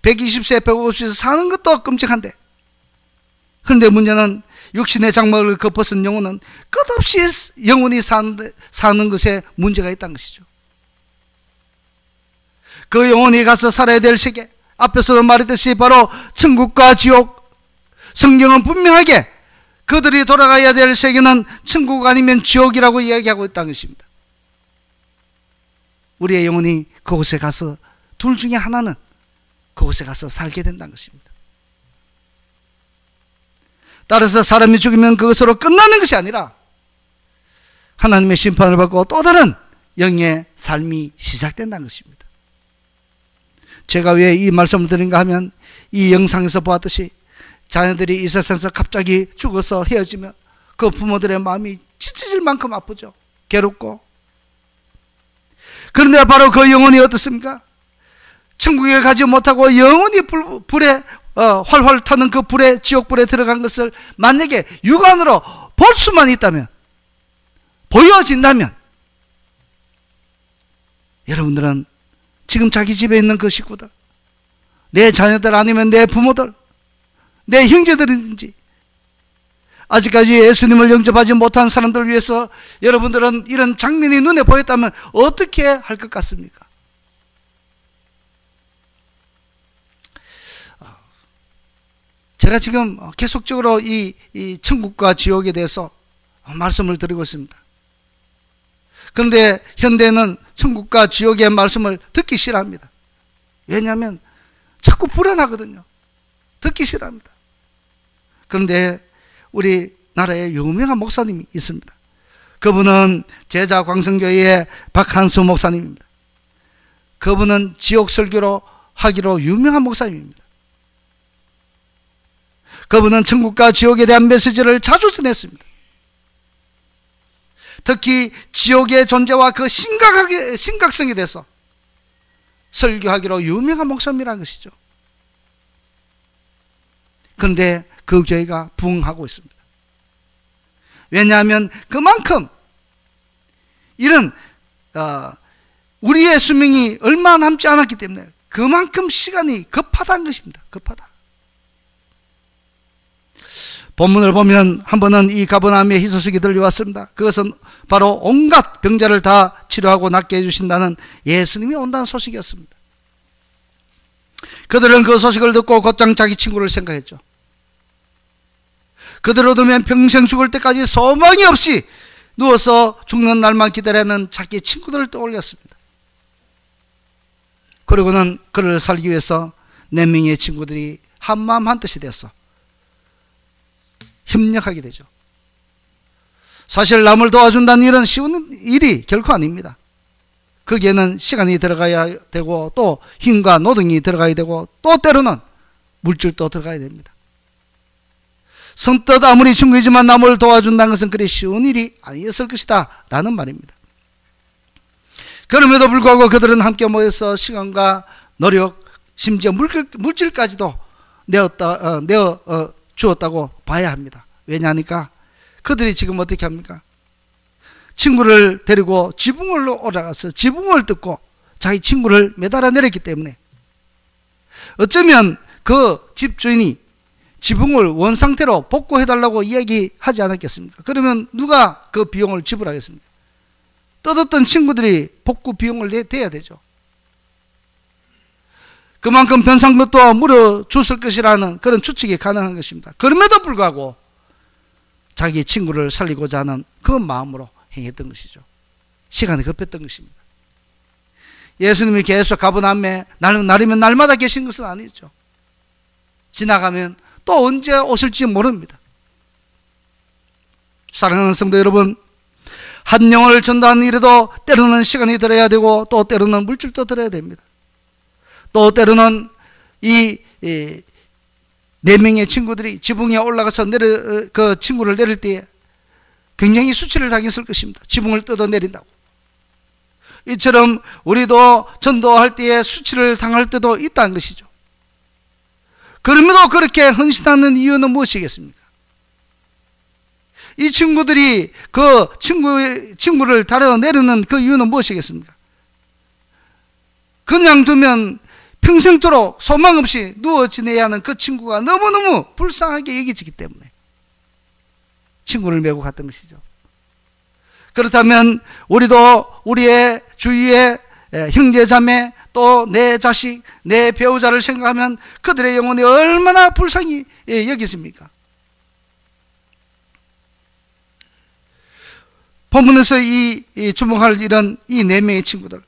Speaker 2: 120세, 150세 사는 것도 끔찍한데, 그런데 문제는 육신의 장막을 벗은 영혼은 끝없이 영원히 사는 것에 문제가 있다는 것이죠. 그 영혼이 가서 살아야 될 세계, 앞에서도 말했듯이 바로 천국과 지옥, 성경은 분명하게 그들이 돌아가야 될 세계는 천국 아니면 지옥이라고 이야기하고 있다는 것입니다. 우리의 영혼이 그곳에 가서 둘 중에 하나는 그곳에 가서 살게 된다는 것입니다. 따라서 사람이 죽으면 그것으로 끝나는 것이 아니라 하나님의 심판을 받고 또 다른 영의 삶이 시작된다는 것입니다. 제가 왜 이 말씀을 드린가 하면 이 영상에서 보았듯이 자녀들이 이 세상에서 갑자기 죽어서 헤어지면 그 부모들의 마음이 찢어질 만큼 아프죠. 괴롭고. 그런데 바로 그 영혼이 어떻습니까? 천국에 가지 못하고 영원히 불에 활활 타는 그 불에, 지옥불에 들어간 것을 만약에 육안으로 볼 수만 있다면, 보여진다면, 여러분들은 지금 자기 집에 있는 그 식구들, 내 자녀들 아니면 내 부모들, 내 형제들이든지 아직까지 예수님을 영접하지 못한 사람들을 위해서 여러분들은 이런 장면이 눈에 보였다면 어떻게 할 것 같습니까? 제가 지금 계속적으로 이 천국과 지옥에 대해서 말씀을 드리고 있습니다. 그런데 현대는 천국과 지옥의 말씀을 듣기 싫어합니다. 왜냐하면 자꾸 불안하거든요. 듣기 싫어합니다. 그런데 우리나라에 유명한 목사님이 있습니다. 그분은 제자광성교회의 박한수 목사님입니다. 그분은 지옥 설교로 하기로 유명한 목사님입니다. 그분은 천국과 지옥에 대한 메시지를 자주 전했습니다. 특히 지옥의 존재와 그 심각성에 대해서 설교하기로 유명한 목사님이라는 것이죠. 그런데 그 교회가 부흥하고 있습니다. 왜냐하면 그만큼 이런 우리의 수명이 얼마 남지 않았기 때문에 그만큼 시간이 급하다는 것입니다. 급하다. 본문을 보면 한 번은 이 가버나움에 희소식이 들려왔습니다. 그것은 바로 온갖 병자를 다 치료하고 낫게 해주신다는 예수님이 온다는 소식이었습니다. 그들은 그 소식을 듣고 곧장 자기 친구를 생각했죠. 그대로 두면 평생 죽을 때까지 소망이 없이 누워서 죽는 날만 기다리는 자기 친구들을 떠올렸습니다. 그리고는 그를 살기 위해서 4명의 친구들이 한마음 한뜻이 되어서 협력하게 되죠. 사실 남을 도와준다는 일은 쉬운 일이 결코 아닙니다. 거기에는 시간이 들어가야 되고 또 힘과 노동이 들어가야 되고 또 때로는 물질도 들어가야 됩니다. 선뜻 아무리 친구이지만 남을 도와준다는 것은 그리 쉬운 일이 아니었을 것이다 라는 말입니다. 그럼에도 불구하고 그들은 함께 모여서 시간과 노력, 심지어 물질까지도 내어 주었다고 봐야 합니다. 왜냐하니까 그들이 지금 어떻게 합니까? 친구를 데리고 지붕으로 올라가서 지붕을 뜯고 자기 친구를 매달아 내렸기 때문에 어쩌면 그 집주인이 지붕을 원상태로 복구해달라고 이야기하지 않았겠습니까? 그러면 누가 그 비용을 지불하겠습니까? 뜯었던 친구들이 복구 비용을 대야 되죠. 그만큼 변상금도 물어줬을 것이라는 그런 추측이 가능한 것입니다. 그럼에도 불구하고 자기 친구를 살리고자 하는 그 마음으로 행했던 것이죠. 시간이 급했던 것입니다. 예수님이 계속 가버나움에 날이면 날마다 계신 것은 아니죠. 지나가면 또 언제 오실지 모릅니다. 사랑하는 성도 여러분, 한 영혼을 전도하는 일에도 때로는 시간이 들어야 되고 또 때로는 물질도 들어야 됩니다. 또 때로는 이 4명의 친구들이 지붕에 올라가서 그 친구를 내릴 때에 굉장히 수치를 당했을 것입니다. 지붕을 뜯어 내린다고. 이처럼 우리도 전도할 때에 수치를 당할 때도 있다는 것이죠. 그럼에도 그렇게 헌신하는 이유는 무엇이겠습니까? 이 친구들이 그 친구를 다려 내리는 그 이유는 무엇이겠습니까? 그냥 두면 평생토록 소망 없이 누워 지내야 하는 그 친구가 너무너무 불쌍하게 여겨지기 때문에 친구를 메고 갔던 것이죠. 그렇다면 우리도 우리의 주위에 형제 자매 또 내 자식, 내 배우자를 생각하면 그들의 영혼이 얼마나 불쌍히 여겨집니까? 본문에서 이 주목할 이런 이 4명의 친구들.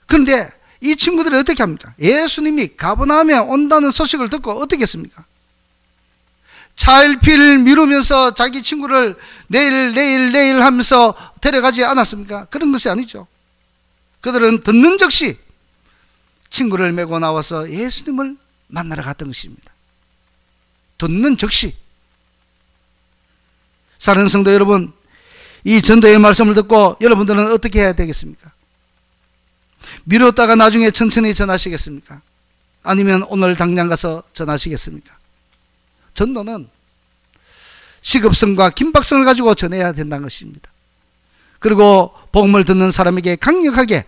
Speaker 2: 그런데 이 친구들이 어떻게 합니까? 예수님이 가버나움에 온다는 소식을 듣고 어떻게 했습니까? 차일피일 미루면서 자기 친구를 내일 하면서 데려가지 않았습니까? 그런 것이 아니죠. 그들은 듣는 즉시 친구를 메고 나와서 예수님을 만나러 갔던 것입니다. 듣는 즉시. 사랑하는 성도 여러분, 이 전도의 말씀을 듣고 여러분들은 어떻게 해야 되겠습니까? 미뤘다가 나중에 천천히 전하시겠습니까? 아니면 오늘 당장 가서 전하시겠습니까? 전도는 시급성과 긴박성을 가지고 전해야 된다는 것입니다. 그리고 복음을 듣는 사람에게 강력하게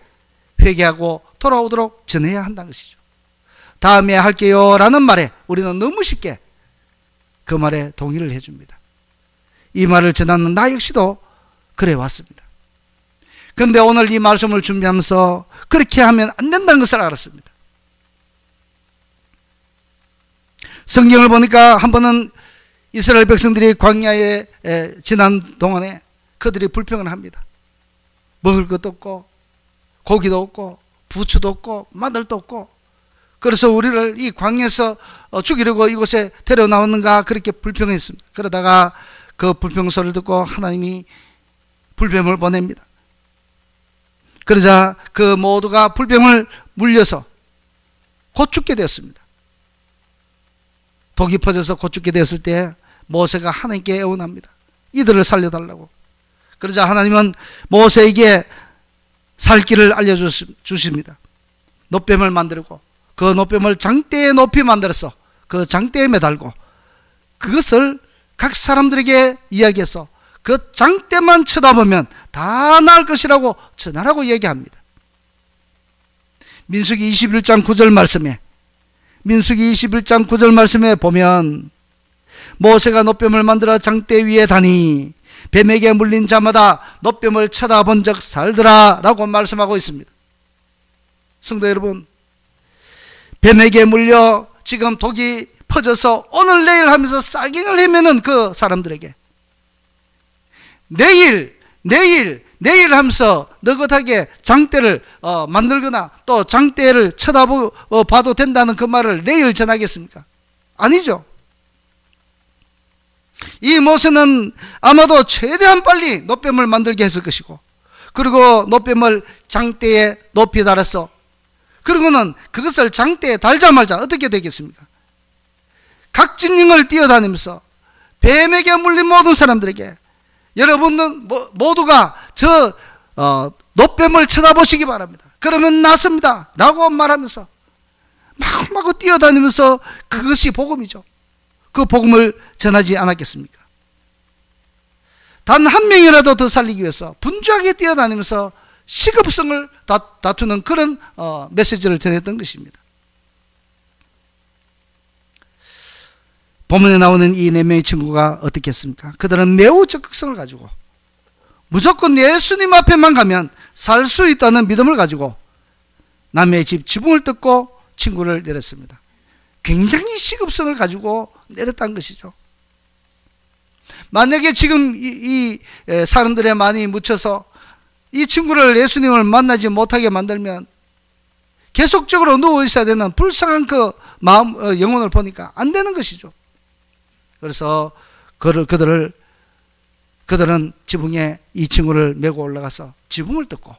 Speaker 2: 회개하고 돌아오도록 전해야 한다는 것이죠. 다음에 할게요 라는 말에 우리는 너무 쉽게 그 말에 동의를 해줍니다. 이 말을 전하는 나 역시도 그래 왔습니다. 그런데 오늘 이 말씀을 준비하면서 그렇게 하면 안 된다는 것을 알았습니다. 성경을 보니까 한 번은 이스라엘 백성들이 광야에 지난 동안에 그들이 불평을 합니다. 먹을 것도 없고 고기도 없고 부추도 없고 마늘도 없고, 그래서 우리를 이 광야에서 죽이려고 이곳에 데려 나왔는가 그렇게 불평했습니다. 그러다가 그 불평 소리를 듣고 하나님이 불뱀을 보냅니다. 그러자 그 모두가 불뱀을 물려서 곧 죽게 되었습니다. 독이 퍼져서 곧 죽게 되었을 때 모세가 하나님께 애원합니다. 이들을 살려달라고. 그러자 하나님은 모세에게 살 길을 알려주십니다. 놋뱀을 만들고 그 놋뱀을 장대에 높이 만들어서 그 장대에 매달고 그것을 각 사람들에게 이야기해서 그 장대만 쳐다보면 다 나을 것이라고 전하라고 얘기합니다. 민수기 21장 9절 말씀에, 민수기 21장 9절 말씀에 보면 모세가 놋뱀을 만들어 장대 위에 다니 뱀에게 물린 자마다 놋뱀을 쳐다본 적 살더라 라고 말씀하고 있습니다. 성도 여러분, 뱀에게 물려 지금 독이 퍼져서 오늘 내일 하면서 싸깅을 헤매는 그 사람들에게 내일 하면서 느긋하게 장대를 만들거나 또 장대를 쳐다봐도 된다는 그 말을 내일 전하겠습니까? 아니죠. 이 모세는 아마도 최대한 빨리 놋뱀을 만들게 했을 것이고, 그리고 놋뱀을 장대에 높이 달았어. 그리고는 그것을 장대에 달자마자 어떻게 되겠습니까? 각 진영을 뛰어다니면서 뱀에게 물린 모든 사람들에게 여러분은 모두가 저 놋뱀을 쳐다보시기 바랍니다. 그러면 낫습니다 라고 말하면서 마구마구 뛰어다니면서 그것이 복음이죠. 그 복음을 전하지 않았겠습니까? 단 한 명이라도 더 살리기 위해서 분주하게 뛰어다니면서 시급성을 다투는 그런 메시지를 전했던 것입니다. 본문에 나오는 이 4명의 친구가 어떻게 했습니까? 그들은 매우 적극성을 가지고 무조건 예수님 앞에만 가면 살 수 있다는 믿음을 가지고 남의 집 지붕을 뜯고 친구를 내렸습니다. 굉장히 시급성을 가지고 내렸다는 것이죠. 만약에 지금 이 사람들에 많이 묻혀서 이 친구를 예수님을 만나지 못하게 만들면 계속적으로 누워 있어야 되는 불쌍한 그 마음, 영혼을 보니까 안 되는 것이죠. 그래서 그들은 지붕에 이 친구를 메고 올라가서 지붕을 뜯고,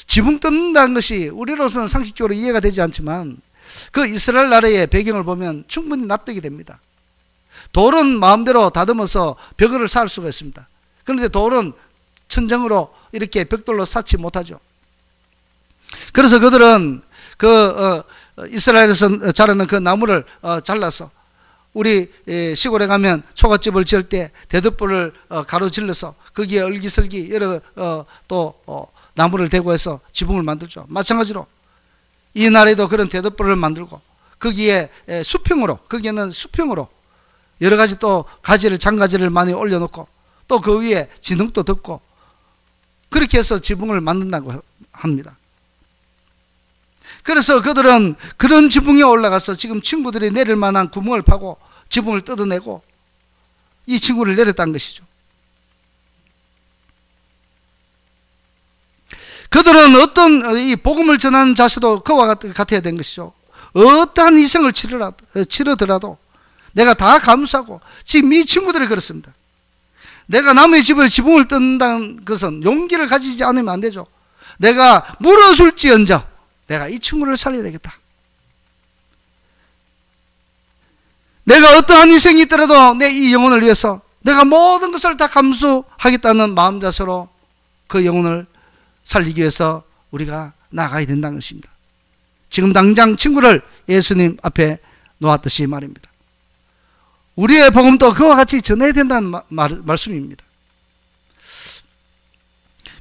Speaker 2: 지붕 뜯는다는 것이 우리로서는 상식적으로 이해가 되지 않지만 그 이스라엘 나라의 배경을 보면 충분히 납득이 됩니다. 돌은 마음대로 다듬어서 벽을 쌓을 수가 있습니다. 그런데 돌은 천정으로 이렇게 벽돌로 쌓지 못하죠. 그래서 그들은 이스라엘에서 자라는 그 나무를 잘라서, 우리 시골에 가면 초가집을 지을 때 대듭불을 가로질러서 거기에 얼기설기 여러 또 나무를 대고 해서 지붕을 만들죠. 마찬가지로 이 나라에도 그런 대덕벌을 만들고 거기에 수평으로, 거기에는 수평으로 여러 가지 또 가지를, 장가지를 많이 올려놓고 또 그 위에 진흙도 덮고 그렇게 해서 지붕을 만든다고 합니다. 그래서 그들은 그런 지붕에 올라가서 지금 친구들이 내릴 만한 구멍을 파고 지붕을 뜯어내고 이 친구를 내렸다는 것이죠. 그들은 어떤 이 복음을 전하는 자세도 그와 같아야 된 것이죠. 어떠한 희생을 치르더라도 내가 다 감수하고, 지금 이 친구들이 그렇습니다. 내가 남의 집을 지붕을 뜯는다는 것은 용기를 가지지 않으면 안 되죠. 내가 물어줄지언정 내가 이 친구를 살려야 되겠다. 내가 어떠한 희생이 있더라도 내 이 영혼을 위해서 내가 모든 것을 다 감수하겠다는 마음 자세로 그 영혼을 살리기 위해서 우리가 나가야 된다는 것입니다. 지금 당장 친구를 예수님 앞에 놓았듯이 말입니다. 우리의 복음도 그와 같이 전해야 된다는 말씀입니다.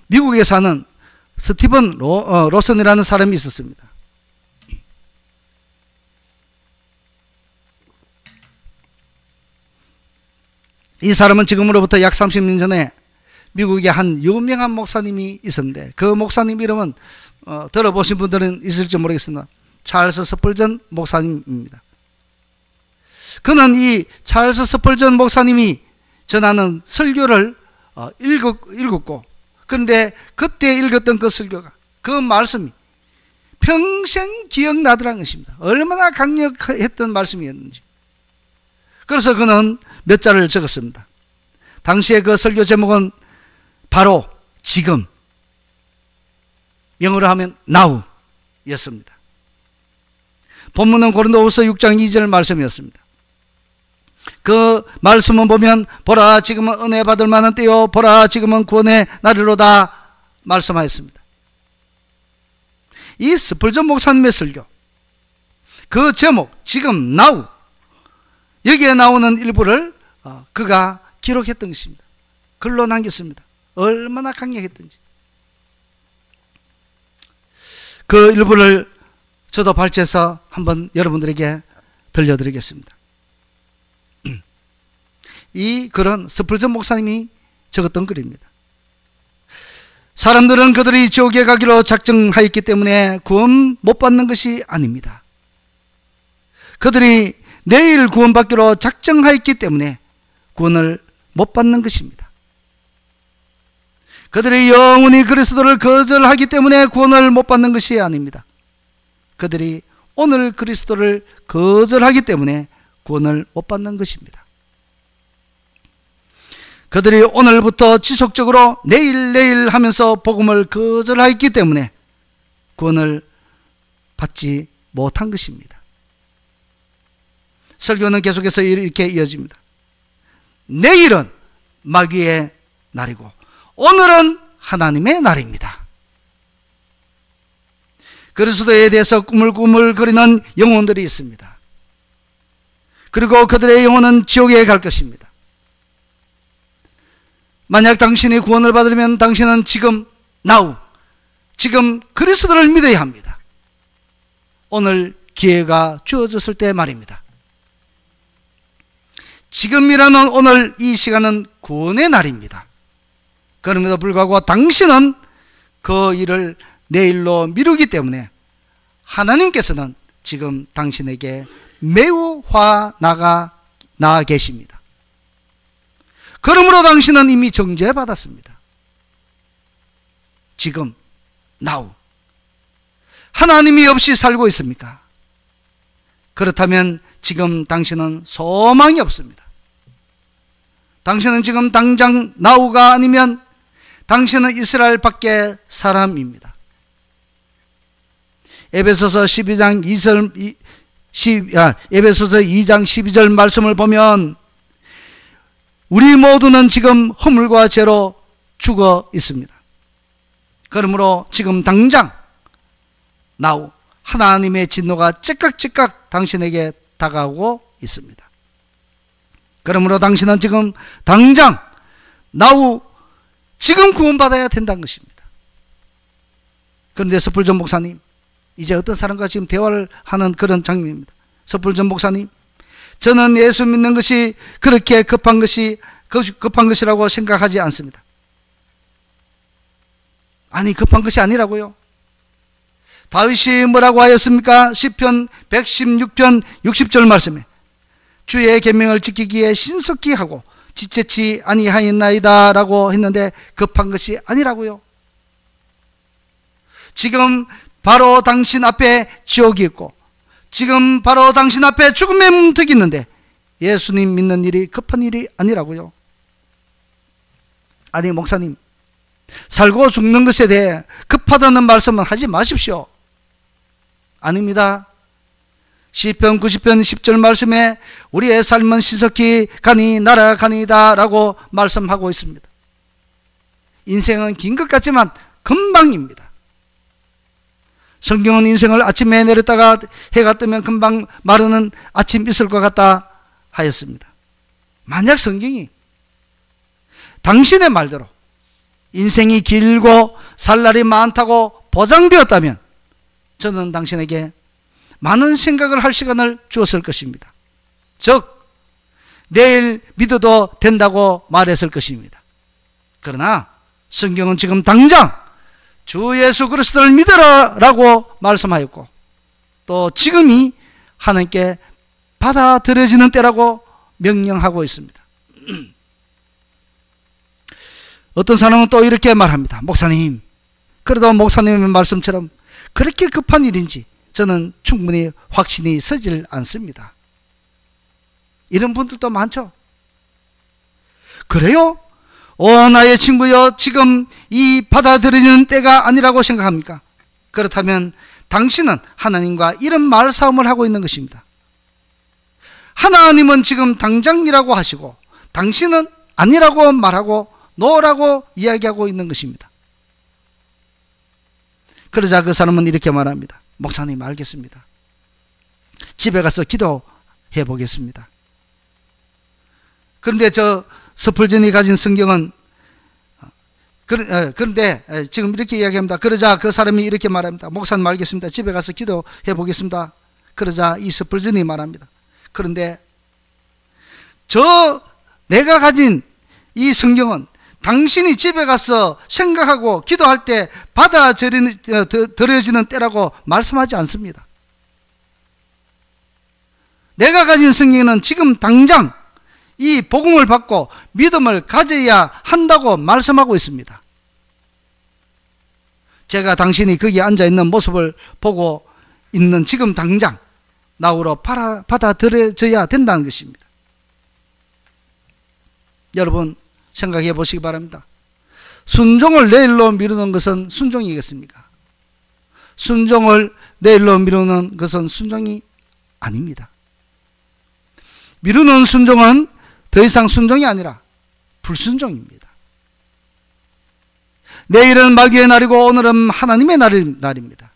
Speaker 2: 미국에 사는 스티븐 로슨이라는 사람이 있었습니다. 이 사람은 지금으로부터 약 30년 전에 미국에 한 유명한 목사님이 있었는데, 그 목사님 이름은 들어보신 분들은 있을지 모르겠으나 찰스 스펄전 목사님입니다. 그는 이 찰스 스펄전 목사님이 전하는 설교를 읽었고, 그런데 그때 읽었던 그 설교가, 그 말씀이 평생 기억나더라는 것입니다. 얼마나 강력했던 말씀이었는지. 그래서 그는 몇 자를 적었습니다. 당시에 그 설교 제목은 바로 지금, 영어로 하면 now 였습니다. 본문은 고린도후서 6장 2절 말씀이었습니다. 그 말씀은 보면 보라 지금은 은혜 받을 만한 때요, 보라 지금은 구원의 날이로다 말씀하였습니다. 이 스펄전 목사님의 설교, 그 제목 지금 now, 여기에 나오는 일부를 그가 기록했던 것입니다. 글로 남겼습니다. 얼마나 강력했던지. 그 일부를 저도 발췌해서 한번 여러분들에게 들려드리겠습니다. 이 글은 스펄전 목사님이 적었던 글입니다. 사람들은 그들이 지옥에 가기로 작정하였기 때문에 구원 못 받는 것이 아닙니다. 그들이 내일 구원받기로 작정하였기 때문에 구원을 못 받는 것입니다. 그들이 영원히 그리스도를 거절하기 때문에 구원을 못 받는 것이 아닙니다. 그들이 오늘 그리스도를 거절하기 때문에 구원을 못 받는 것입니다. 그들이 오늘부터 지속적으로 내일 하면서 복음을 거절하였기 때문에 구원을 받지 못한 것입니다. 설교는 계속해서 이렇게 이어집니다. 내일은 마귀의 날이고 오늘은 하나님의 날입니다. 그리스도에 대해서 꾸물꾸물거리는 영혼들이 있습니다. 그리고 그들의 영혼은 지옥에 갈 것입니다. 만약 당신이 구원을 받으려면 당신은 지금 now, 지금 그리스도를 믿어야 합니다. 오늘 기회가 주어졌을 때 말입니다. 지금이라는 오늘 이 시간은 구원의 날입니다. 그럼에도 불구하고 당신은 그 일을 내일로 미루기 때문에 하나님께서는 지금 당신에게 매우 화나가 계십니다. 그러므로 당신은 이미 정죄받았습니다. 지금 now 하나님이 없이 살고 있습니까? 그렇다면 지금 당신은 소망이 없습니다. 당신은 지금 당장 now가 아니면 당신은 이스라엘 밖의 사람입니다. 에베소서 2장 12절 말씀을 보면 우리 모두는 지금 허물과 죄로 죽어 있습니다. 그러므로 지금 당장 now 하나님의 진노가 째깍째깍 당신에게 다가오고 있습니다. 그러므로 당신은 지금 당장 now 지금 구원받아야 된다는 것입니다. 그런데 스펄전 목사님, 이제 어떤 사람과 지금 대화를 하는 그런 장면입니다. 섣불전 목사님, 저는 예수 믿는 것이 그렇게 급한 것이라고 생각하지 않습니다. 아니, 급한 것이 아니라고요. 다윗이 뭐라고 하였습니까? 시편 116편 60절 말씀에 주의 계명을 지키기에 신속히 하고 지체치 아니하였나이다 라고 했는데 급한 것이 아니라고요. 지금 바로 당신 앞에 지옥이 있고 지금 바로 당신 앞에 죽음의 문턱이 있는데 예수님 믿는 일이 급한 일이 아니라고요. 아니, 목사님, 살고 죽는 것에 대해 급하다는 말씀은 하지 마십시오. 아닙니다. 시편 90편 10절 말씀에 우리의 삶은 신속히 가니 날아가니이다 라고 말씀하고 있습니다. 인생은 긴 것 같지만 금방입니다. 성경은 인생을 아침에 내렸다가 해가 뜨면 금방 마르는 아침 있을 것 같다 하였습니다. 만약 성경이 당신의 말대로 인생이 길고 살 날이 많다고 보장되었다면 저는 당신에게 많은 생각을 할 시간을 주었을 것입니다. 즉, 내일 믿어도 된다고 말했을 것입니다. 그러나 성경은 지금 당장 주 예수 그리스도를 믿어라 라고 말씀하였고 또 지금이 하나님께 받아들여지는 때라고 명령하고 있습니다. 어떤 사람은 또 이렇게 말합니다. 목사님, 그래도 목사님의 말씀처럼 그렇게 급한 일인지 저는 충분히 확신이 서질 않습니다. 이런 분들도 많죠. 그래요? 나의 친구여, 지금 이 받아들여지는 때가 아니라고 생각합니까? 그렇다면 당신은 하나님과 이런 말싸움을 하고 있는 것입니다. 하나님은 지금 당장이라고 하시고 당신은 아니라고 말하고 노라고 이야기하고 있는 것입니다. 그러자 그 사람은 이렇게 말합니다. 목사님, 알겠습니다. 집에 가서 기도해 보겠습니다. 그런데 저 스펄전이 가진 성경은 그런데 지금 이렇게 이야기합니다. 그러자 그 사람이 이렇게 말합니다. 목사님, 알겠습니다. 집에 가서 기도해 보겠습니다. 그러자 이 스펄전이 말합니다. 그런데 내가 가진 이 성경은 당신이 집에 가서 생각하고 기도할 때 받아들여지는 때라고 말씀하지 않습니다. 내가 가진 성경은 지금 당장 이 복음을 받고 믿음을 가져야 한다고 말씀하고 있습니다. 제가 당신이 거기에 앉아있는 모습을 보고 있는 지금 당장 나우로 받아들여져야 된다는 것입니다. 여러분, 생각해 보시기 바랍니다. 순종을 내일로 미루는 것은 순종이겠습니까? 순종을 내일로 미루는 것은 순종이 아닙니다. 미루는 순종은 더 이상 순종이 아니라 불순종입니다. 내일은 마귀의 날이고 오늘은 하나님의 날입니다.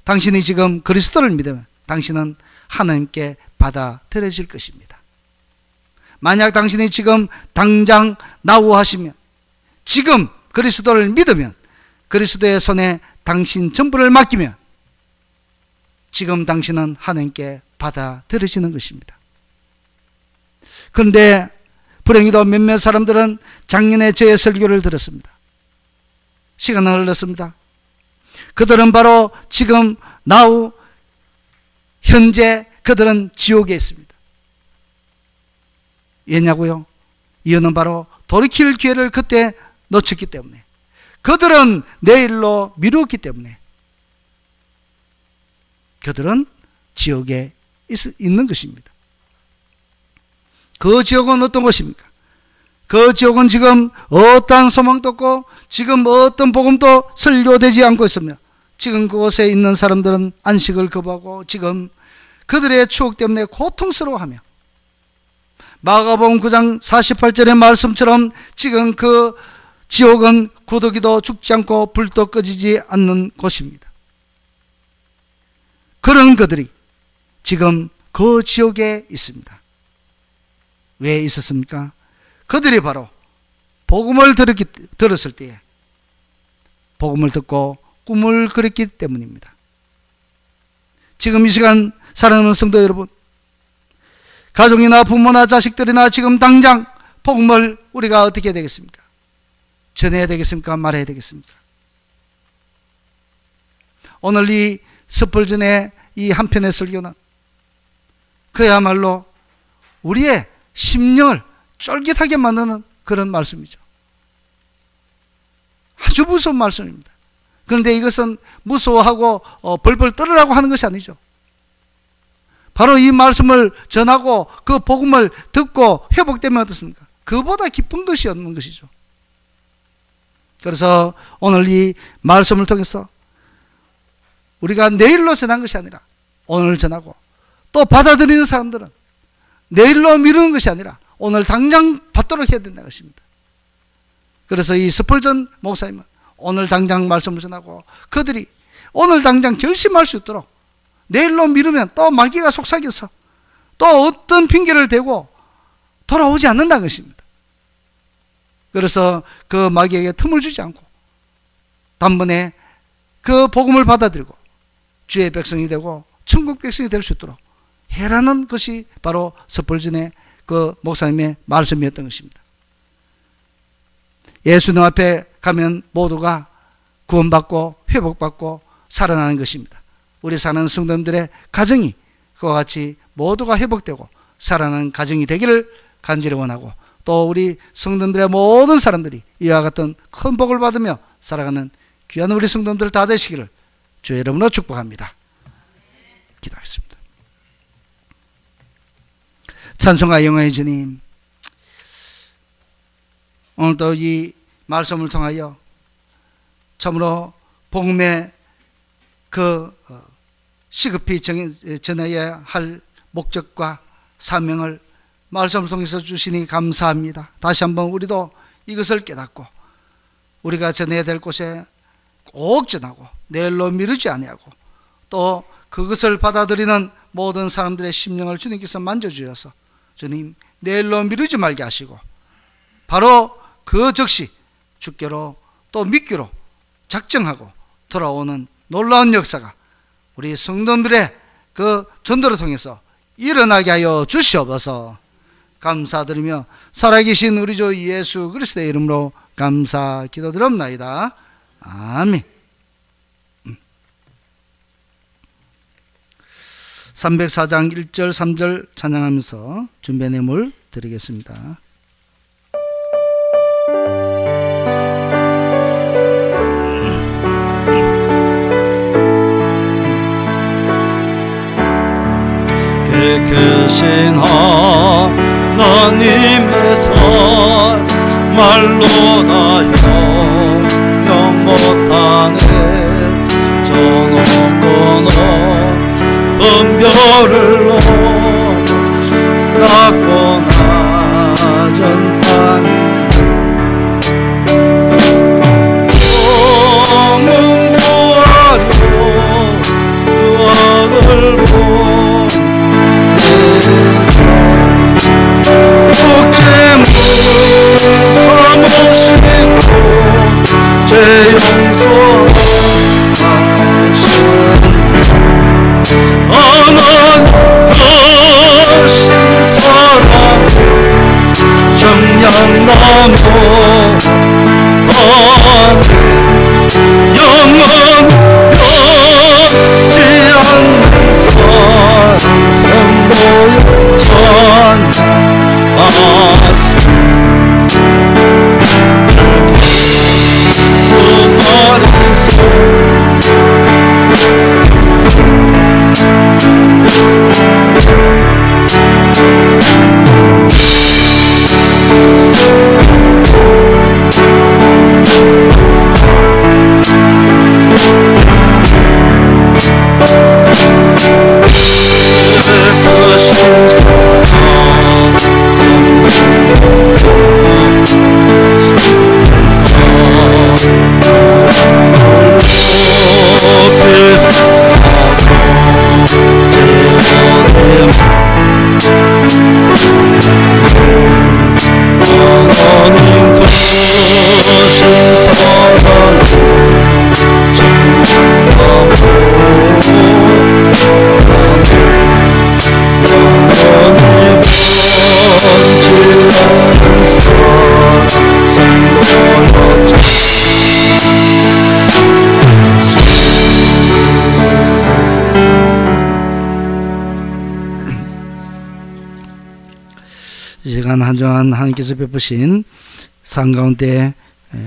Speaker 2: 당신이 지금 그리스도를 믿으면 당신은 하나님께 받아들여질 것입니다. 만약 당신이 지금 당장 나우하시면, 지금 그리스도를 믿으면, 그리스도의 손에 당신 전부를 맡기면 지금 당신은 하나님께 받아들여지는 것입니다. 그런데 불행히도 몇몇 사람들은 작년에 저의 설교를 들었습니다. 시간은 흘렀습니다. 그들은 바로 지금 나우 현재 그들은 지옥에 있습니다. 왜냐고요? 이유는 바로 돌이킬 기회를 그때 놓쳤기 때문에, 그들은 내일로 미루었기 때문에 그들은 지옥에 있는 것입니다. 그 지옥은 어떤 곳입니까? 그 지옥은 지금 어떠한 소망도 없고 지금 어떤 복음도 설교되지 않고 있으며 지금 그곳에 있는 사람들은 안식을 거부하고 지금 그들의 추억 때문에 고통스러워하며 마가복음 9장 48절의 말씀처럼 지금 그 지옥은 구더기도 죽지 않고 불도 꺼지지 않는 곳입니다. 그런 그들이 지금 그 지옥에 있습니다. 왜 있었습니까? 그들이 바로 복음을 들었을 때에 복음을 듣고 꿈을 그렸기 때문입니다. 지금 이 시간 사랑하는 성도 여러분, 가족이나 부모나 자식들이나 지금 당장 복음을 우리가 어떻게 해야 되겠습니까? 전해야 되겠습니까? 말해야 되겠습니까? 오늘 이 스펄전의 이 한편의 설교는 그야말로 우리의 심령을 쫄깃하게 만드는 그런 말씀이죠. 아주 무서운 말씀입니다. 그런데 이것은 무서워하고 벌벌 떨으라고 하는 것이 아니죠. 바로 이 말씀을 전하고 그 복음을 듣고 회복되면 어떻습니까? 그보다 기쁜 것이 없는 것이죠. 그래서 오늘 이 말씀을 통해서 우리가 내일로 전한 것이 아니라 오늘 전하고, 또 받아들이는 사람들은 내일로 미루는 것이 아니라 오늘 당장 받도록 해야 된다는 것입니다. 그래서 이 스펄전 목사님은 오늘 당장 말씀을 전하고 그들이 오늘 당장 결심할 수 있도록, 내일로 미루면 또 마귀가 속삭여서 또 어떤 핑계를 대고 돌아오지 않는다는 것입니다. 그래서 그 마귀에게 틈을 주지 않고 단번에 그 복음을 받아들이고 주의 백성이 되고 천국 백성이 될 수 있도록 해라는 것이 바로 스펄전의 그 목사님의 말씀이었던 것입니다. 예수님 앞에 가면 모두가 구원받고 회복받고 살아나는 것입니다. 우리 사는 성도님들의 가정이 그와 같이 모두가 회복되고 살아나는 가정이 되기를 간절히 원하고, 또 우리 성도님들의 모든 사람들이 이와 같은 큰 복을 받으며 살아가는 귀한 우리 성도님들 다 되시기를 주의 이름으로 축복합니다. 기도하겠습니다. 찬송과 영광의 주님, 오늘도 이 말씀을 통하여 참으로 복음의 그 시급히 전해야 할 목적과 사명을 말씀을 통해서 주시니 감사합니다. 다시 한번 우리도 이것을 깨닫고 우리가 전해야 될 곳에 꼭 전하고 내일로 미루지 아니하고, 또 그것을 받아들이는 모든 사람들의 심령을 주님께서 만져주셔서 주님 내일로 미루지 말게 하시고 바로 그 즉시 주께로 또 믿기로 작정하고 돌아오는 놀라운 역사가 우리 성도들의 그 전도를 통해서 일어나게 하여 주시옵소서. 감사드리며 살아계신 우리 주 예수 그리스도의 이름으로 감사 기도드립나이다. 아멘. 304장 1절 3절 찬양하면서 준비의 내물 드리겠습니다.
Speaker 3: 계신 하나님의 선 말로 다 형용 못하네. 저 높고 높은 별을 낮고 낮은 땅에 영웅 구하려 그 아들 제 용서하신 하나님
Speaker 2: 지난 한 주간 하나님께서 베푸신 삶 가운데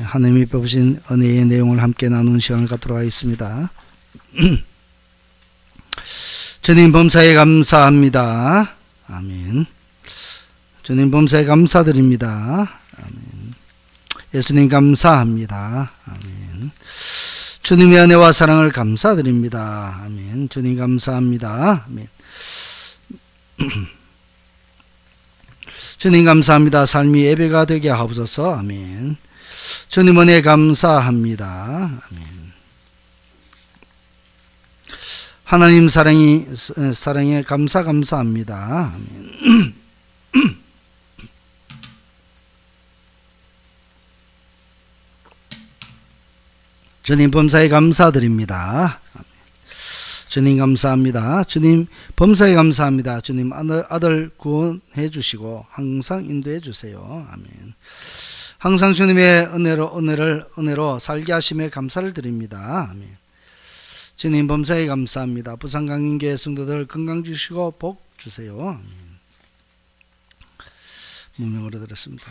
Speaker 2: 하나님이 베푸신 은혜의 내용을 함께 나누는 시간을 갖도록 하겠습니다. 주님 범사에 감사합니다. 아멘. 주님 범사에 감사드립니다. 아멘. 예수님 감사합니다. 아멘. 주님의 은혜와 사랑을 감사드립니다. 아멘. 주님 감사합니다. 아멘. 주님 감사합니다. 삶이 예배가 되게 하옵소서. 아멘. 주님 은혜 감사합니다. 아멘. 하나님 사랑에 감사합니다. 아멘. 주님 범사에 감사드립니다. 주님 감사합니다. 주님 범사에 감사합니다. 주님 아들 구원해 주시고 항상 인도해 주세요. 아멘. 항상 주님의 은혜로 살게 하심에 감사를 드립니다. 아멘. 주님 범사에 감사합니다. 부산강림교회 성도들 건강 주시고 복 주세요. 아멘. 문명으로 들었습니다.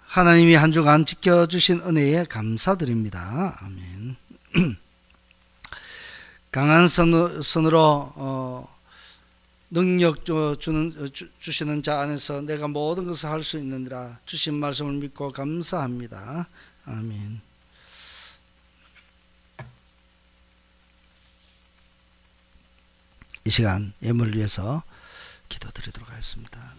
Speaker 2: 하나님이 한 주간 지켜주신 은혜에 감사드립니다. 아멘. 강한 손으로 능력 주시는 자 안에서 내가 모든 것을 할 수 있느니라 주신 말씀을 믿고 감사합니다. 아멘. 이 시간 예물을 위해서 기도드리도록 하겠습니다.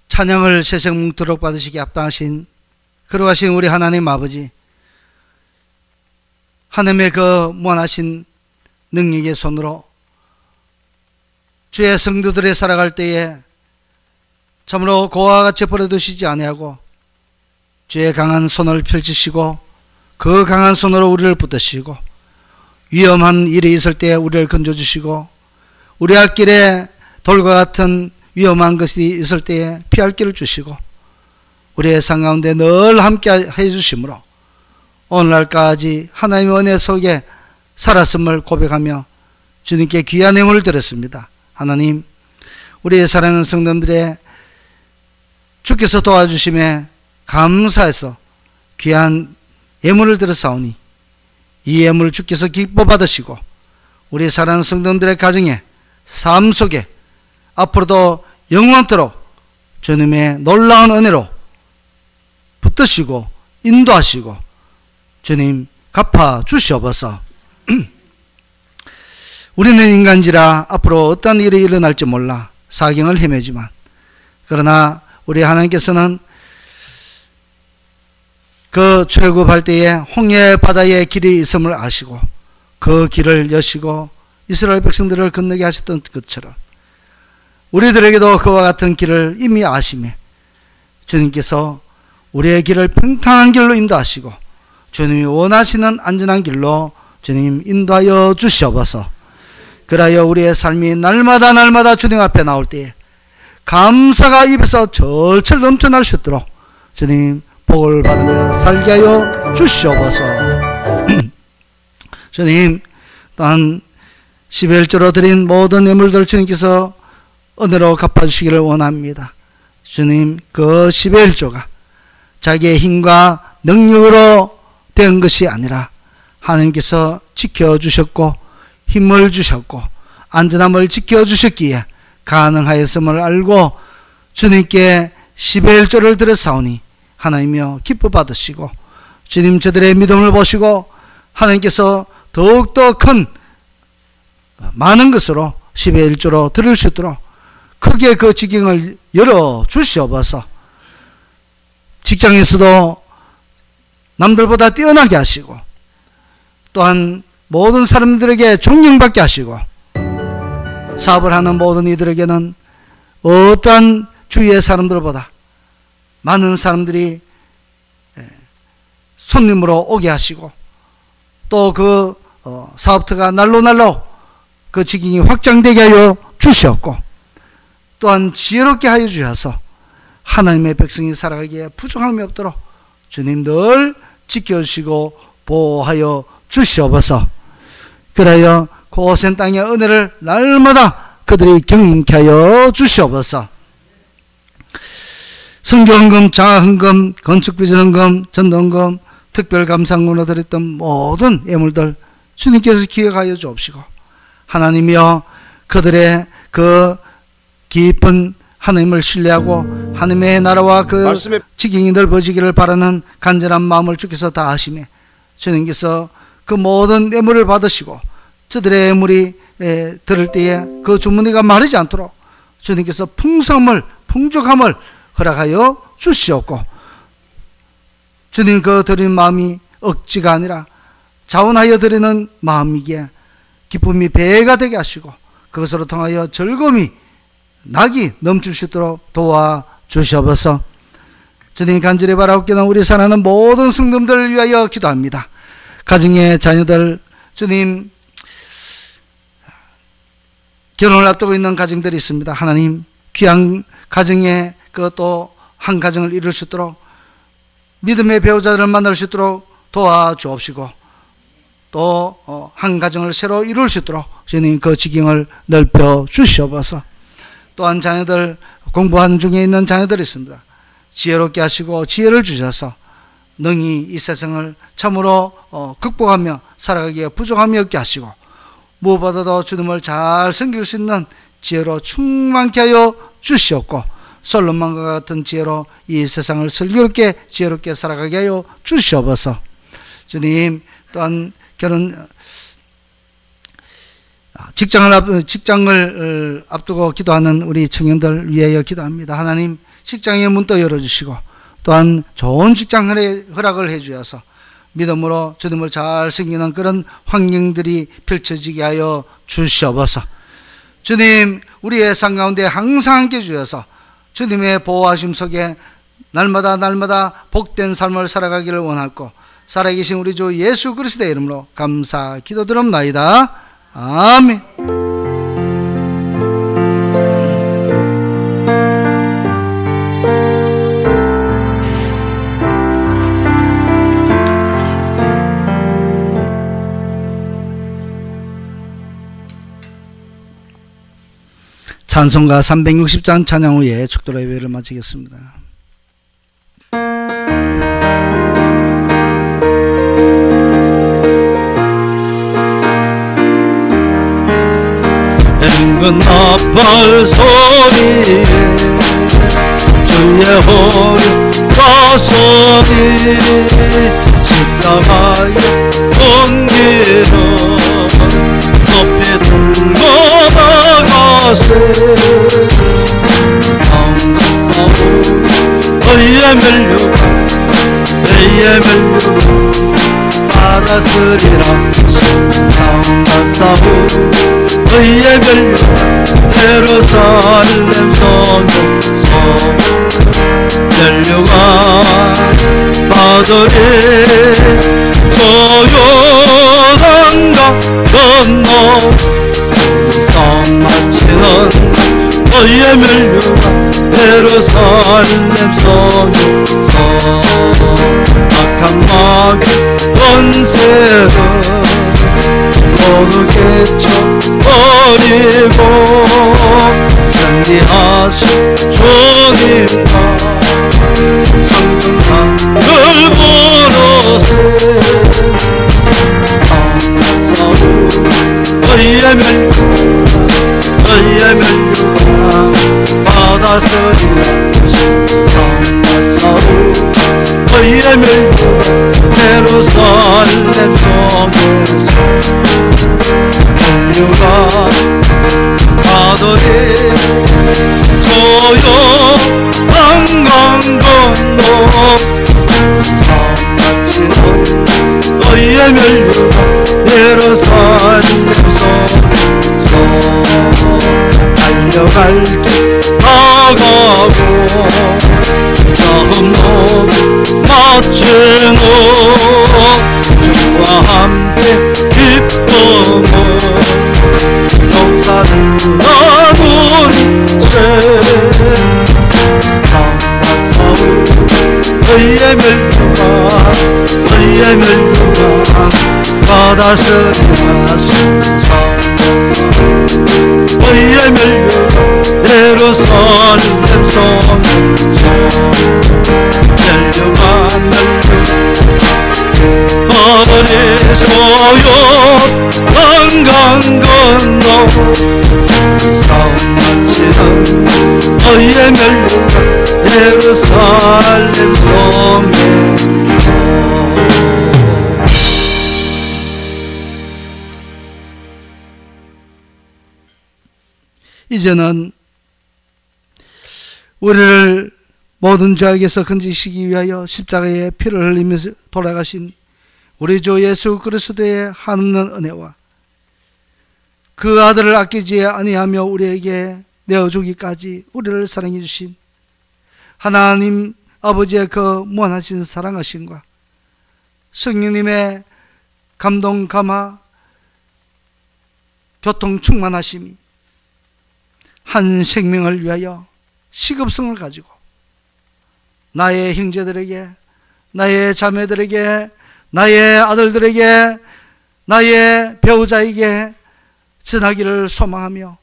Speaker 2: 찬양을 세상 뭉토록 받으시기 합당하신 그러하신 우리 하나님 아버지, 하나님의 그 무한하신 능력의 손으로 주의 성도들이 살아갈 때에 참으로 고와 같이 버려두시지 아니하고 주의 강한 손을 펼치시고 그 강한 손으로 우리를 붙드시고 위험한 일이 있을 때 우리를 건져주시고 우리 앞길에 돌과 같은 위험한 것이 있을 때에 피할 길을 주시고 우리의 삶 가운데 늘 함께 해주심으로 오늘날까지 하나님의 은혜 속에 살았음을 고백하며 주님께 귀한 예물을 드렸습니다. 하나님, 우리의 사랑하는 성도들의 주께서 도와주심에 감사해서 귀한 예물을 드렸사오니 이 예물을 주께서 기뻐 받으시고 우리 사랑하는 성도들의 가정에 삶 속에 앞으로도 영원토록 주님의 놀라운 은혜로 붙드시고 인도하시고 주님 갚아 주시옵소서. 우리는 인간지라 앞으로 어떤 일이 일어날지 몰라 사경을 헤매지만 그러나 우리 하나님께서는 그 출애굽할 때에 홍해 바다의 길이 있음을 아시고 그 길을 여시고 이스라엘 백성들을 건너게 하셨던 것처럼 우리들에게도 그와 같은 길을 이미 아시며 주님께서 우리의 길을 평탄한 길로 인도하시고 주님이 원하시는 안전한 길로 주님 인도하여 주시옵소서. 그라여 우리의 삶이 날마다 주님 앞에 나올 때에 감사가 입에서 절철 넘쳐날 수 있도록 주님 복을 받으며 살게 하여 주시옵소서. 주님 또한 11조로 드린 모든 예물들 주님께서 은혜로 갚아주시기를 원합니다. 주님 그 11조가 자기의 힘과 능력으로 된 것이 아니라 하나님께서 지켜주셨고 힘을 주셨고 안전함을 지켜주셨기에 가능하였음을 알고 주님께 11조를 드렸사오니 하나님이여 기뻐 받으시고 주님 저들의 믿음을 보시고 하나님께서 더욱더 큰 많은 것으로 11조로 드릴 수 있도록 크게 그 지경을 열어 주시옵소서. 직장에서도 남들보다 뛰어나게 하시고 또한 모든 사람들에게 존경받게 하시고 사업을 하는 모든 이들에게는 어떠한 주위의 사람들보다 많은 사람들이 손님으로 오게 하시고 또 그 사업터가 날로 그 지경이 확장되게 하여 주시었고 또한 지혜롭게 하여 주셔서 하나님의 백성이 살아가기에 부족함이 없도록 주님 늘 지켜주시고 보호하여 주시옵소서. 그래야 고센 땅의 은혜를 날마다 그들이 경험케 하여 주시옵소서. 선교헌금, 장학헌금, 건축비전헌금, 전도헌금, 특별감상문으로 드렸던 모든 예물들 주님께서 기억하여 주옵시고, 하나님이여 그들의 그 깊은 하나님을 신뢰하고 하나님의 나라와 그 지경이 넓어지기를 바라는 간절한 마음을 주께서 다 하시며, 주님께서 그 모든 예물을 받으시고 저들의 예물이 들을 때에 그 주머니가 마르지 않도록 주님께서 풍족함을 허락하여 주시옵고, 주님 그 드리는 마음이 억지가 아니라 자원하여 드리는 마음이기에 기쁨이 배가 되게 하시고 그것으로 통하여 즐거움이 낙이 넘칠 수 있도록 도와주시옵소서. 주님 간절히 바라옵기는 우리 사랑하는 모든 성도들을 위하여 기도합니다. 가정의 자녀들, 주님 결혼을 앞두고 있는 가정들이 있습니다. 하나님 귀한 가정에 그것도 한 가정을 이룰 수 있도록 믿음의 배우자들을 만날 수 있도록 도와주옵시고, 또 한 가정을 새로 이룰 수 있도록 주님 그 지경을 넓혀 주시옵소서. 또한 자녀들, 공부하는 중에 있는 자녀들이 있습니다. 지혜롭게 하시고 지혜를 주셔서 능히 이 세상을 참으로 극복하며 살아가기에 부족함이 없게 하시고, 무엇보다도 주님을 잘 섬길 수 있는 지혜로 충만케 하여 주시옵고, 솔로몬과 같은 지혜로 이 세상을 슬기롭게 지혜롭게 살아가게 하여 주시옵소서. 주님, 또한 직장을 앞두고 기도하는 우리 청년들 위하여 기도합니다. 하나님 직장의 문도 열어주시고, 또한 좋은 직장 허락을 해주셔서 믿음으로 주님을 잘 섬기는 그런 환경들이 펼쳐지게 하여 주시옵소서. 주님, 우리의 삶 가운데 항상 함께 주셔서 주님의 보호하심 속에 날마다 복된 삶을 살아가기를 원하고, 살아계신 우리 주 예수 그리스도의 이름으로 감사 기도드립나이다. 아멘. 찬송가 360장 찬양 후에 축도로 예배를 마치겠습니다.
Speaker 3: 앵근 나팔 소리에 주의 호리가 소리, 십자가의 온기로 높이 들고 나가세. 성산사우 의의 멸류관 받았으리라. 성산사우 의의 멸류관 예루살렘 성에서 멸류관 받으리. 조용한 강 건너 성 마치는 너희의 멸류관 예루살렘 성에서 악한 마귀 권세를 모두 깨쳐버리고 승리하신 주님과 성등하늘 부르세. 성사우 너희의 멸류관 받았으리라. 성사우 너희의 멸류관 예루살렘 성에서 멸류관 받으리. 조용한 강 건너 성 마치는 너희의 멸류관 예루살렘 성에서 달려갈 길 나가고 싸움 모두 마치고 주와 함께 기쁨을 용사들 나누리세. 성사우 의의 멸류관
Speaker 2: 받아쓰리라 하소서. 너희의 멸류 예루살렘 성소 멸류가 하늘이 조요 한강 건너 싸움 마치는 너희의 멸류 예루살렘 성에서. 이제는 우리를 모든 죄악에서 건지시기 위하여 십자가에 피를 흘리면서 돌아가신 우리 주 예수 그리스도의 한없는 은혜와 그 아들을 아끼지 아니하며 우리에게 내어주기까지 우리를 사랑해 주신 하나님 아버지의 그 무한하신 사랑하심과 성령님의 감동 감화 교통 충만하심이 한 생명을 위하여 시급성을 가지고 나의 형제들에게, 나의 자매들에게, 나의 아들들에게, 나의 배우자에게 전하기를 소망하며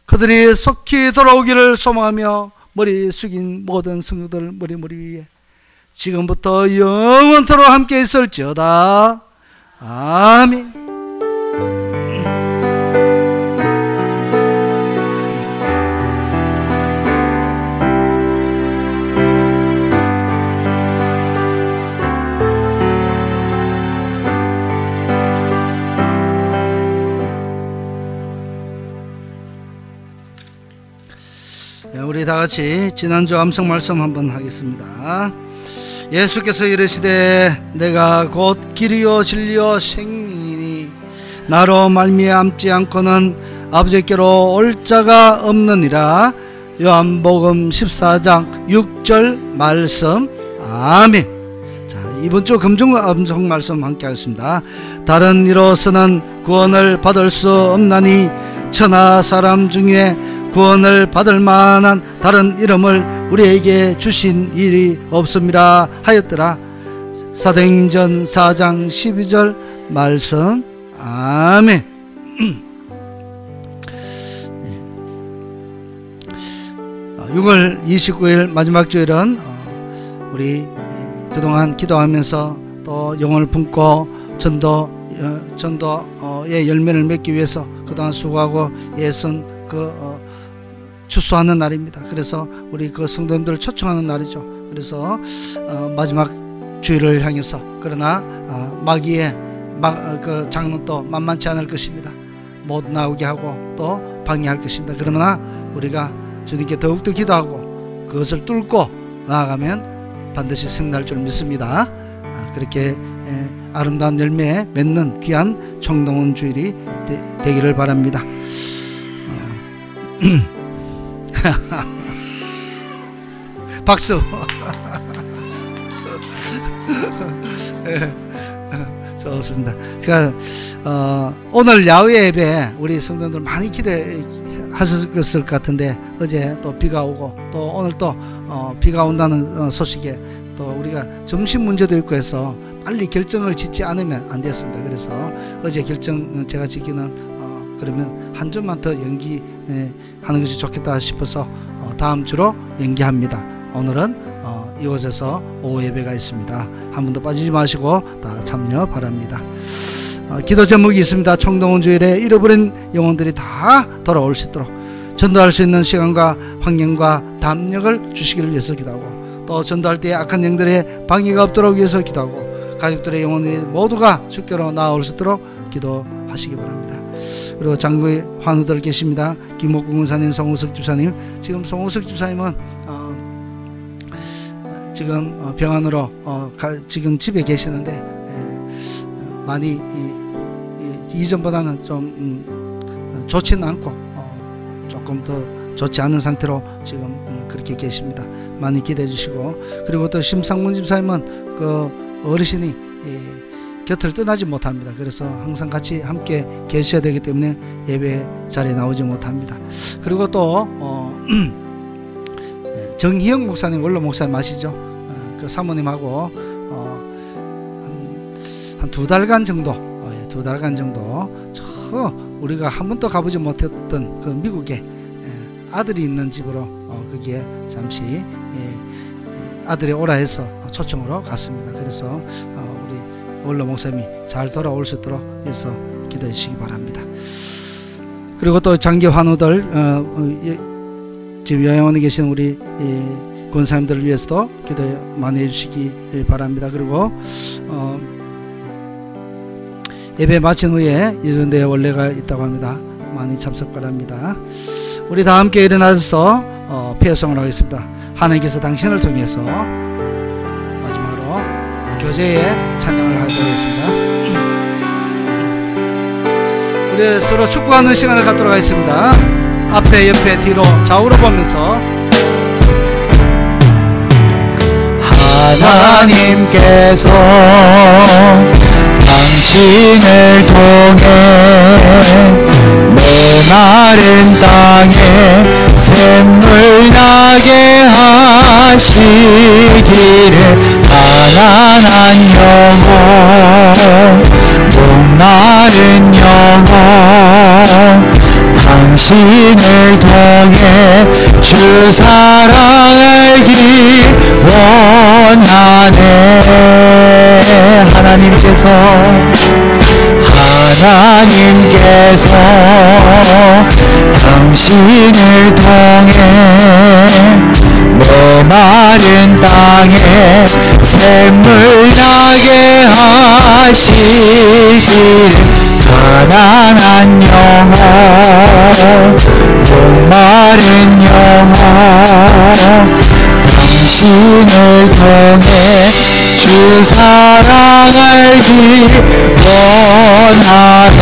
Speaker 2: 그들이 속히 돌아오기를 소망하며 머리 숙인 모든 성도들 머리 위에 지금부터 영원토록 함께 있을지어다. 아멘. 우리 다같이 지난주 암송 말씀 한번 하겠습니다. 예수께서 이르시되 내가 곧 길이요 진리요 생명이니 나로 말미암지 않고는 아버지께로 올 자가 없느니라. 요한복음 14장 6절 말씀. 아멘. 자, 이번 주 금중 암송 말씀 함께 하겠습니다. 다른 이로서는 구원을 받을 수 없나니 천하 사람 중에 구원을 받을 만한 다른 이름을 우리에게 주신 일이 없음이라 하였더라. 사도행전 4장 12절 말씀. 아멘. 6월 29일 마지막 주일은 우리 그동안 기도하면서 또 영혼을 품고 전도의 열매를 맺기 위해서 그동안 수고하고 애쓴 추수하는 날입니다. 그래서 우리 그 성도님들을 초청하는 날이죠. 그래서 마지막 주일을 향해서, 그러나 마귀의 그 장난도 만만치 않을 것입니다. 못 나오게 하고 또 방해할 것입니다. 그러나 우리가 주님께 더욱더 기도하고 그것을 뚫고 나아가면 반드시 승리할 줄 믿습니다. 그렇게 아름다운 열매 맺는 귀한 청동원 주일이 되기를 바랍니다. 박수. 좋습니다. 제가 오늘 야외 예배 우리 성도들 많이 기대하셨을 것 같은데 어제 또 비가 오고 또 오늘 또 비가 온다는 소식에 또 우리가 점심 문제도 있고 해서 빨리 결정을 짓지 않으면 안 됐습니다. 그래서 어제 결정 제가 지키는 그러면 한 주만 더 연기하는 것이 좋겠다 싶어서 다음 주로 연기합니다. 오늘은 이곳에서 오후 예배가 있습니다. 한 분도 빠지지 마시고 다 참여 바랍니다. 기도 제목이 있습니다. 청동원 주일에 잃어버린 영혼들이 다 돌아올 수 있도록 전도할 수 있는 시간과 환경과 담력을 주시기를 위해서 기도하고, 또 전도할 때 악한 영들의 방해가 없도록 위해서 기도하고, 가족들의 영혼이 모두가 주께로 나올 수 있도록 기도하시기 바랍니다. 그리고 장로의 환우들 계십니다. 김옥구 군사님, 송우석 집사님. 지금 송우석 집사님은 지금 병원으로 지금 집에 계시는데 많이 이전보다는 좀 좋지는 않고 조금 더 좋지 않은 상태로 지금 그렇게 계십니다. 많이 기대해 주시고, 그리고 또 심상문 집사님은 그 어르신이 곁을 떠나지 못합니다. 그래서 항상 같이 함께 계셔야 되기 때문에 예배 자리에 나오지 못합니다. 그리고 또 정희영 목사님, 원로 목사님 아시죠? 그 사모님하고 한 2달간 정도 2달간 정도 저 우리가 한 번도 가보지 못했던 그 미국에 아들이 있는 집으로 거기에 잠시 아들이 오라 해서 초청으로 갔습니다. 그래서 우리 원로 목사님이 잘 돌아올 수 있도록 해서 기도해 주시기 바랍니다. 그리고 또 장기 환우들 지금 요양원에 계신 우리 권사님들을 위해서도 기도 많이 해주시기 바랍니다. 그리고 예배 마친 후에 예전대회 원래가 있다고 합니다. 많이 참석 바랍니다. 우리 다 함께 일어나서 폐요성을 하겠습니다. 하나님께서 당신을 통해서 마지막으로 교제의 찬양을 하도록 하겠습니다. 우리 서로 축복하는 시간을 갖도록 하겠습니다. 앞에 옆에 뒤로 좌우로 보면서
Speaker 1: 하나님께서 당신을 통해 메마른 땅에 샘물 나게 하시기를 가난한 영혼 목마른 영혼 당신을 통해 주 사랑 알기 원하네. 하나님께서 당신을 통해 메마른 땅에 샘물 나게 하시기를 가난한 영혼 목마른 영혼 당신을 통해 주 사랑 알기 원하네.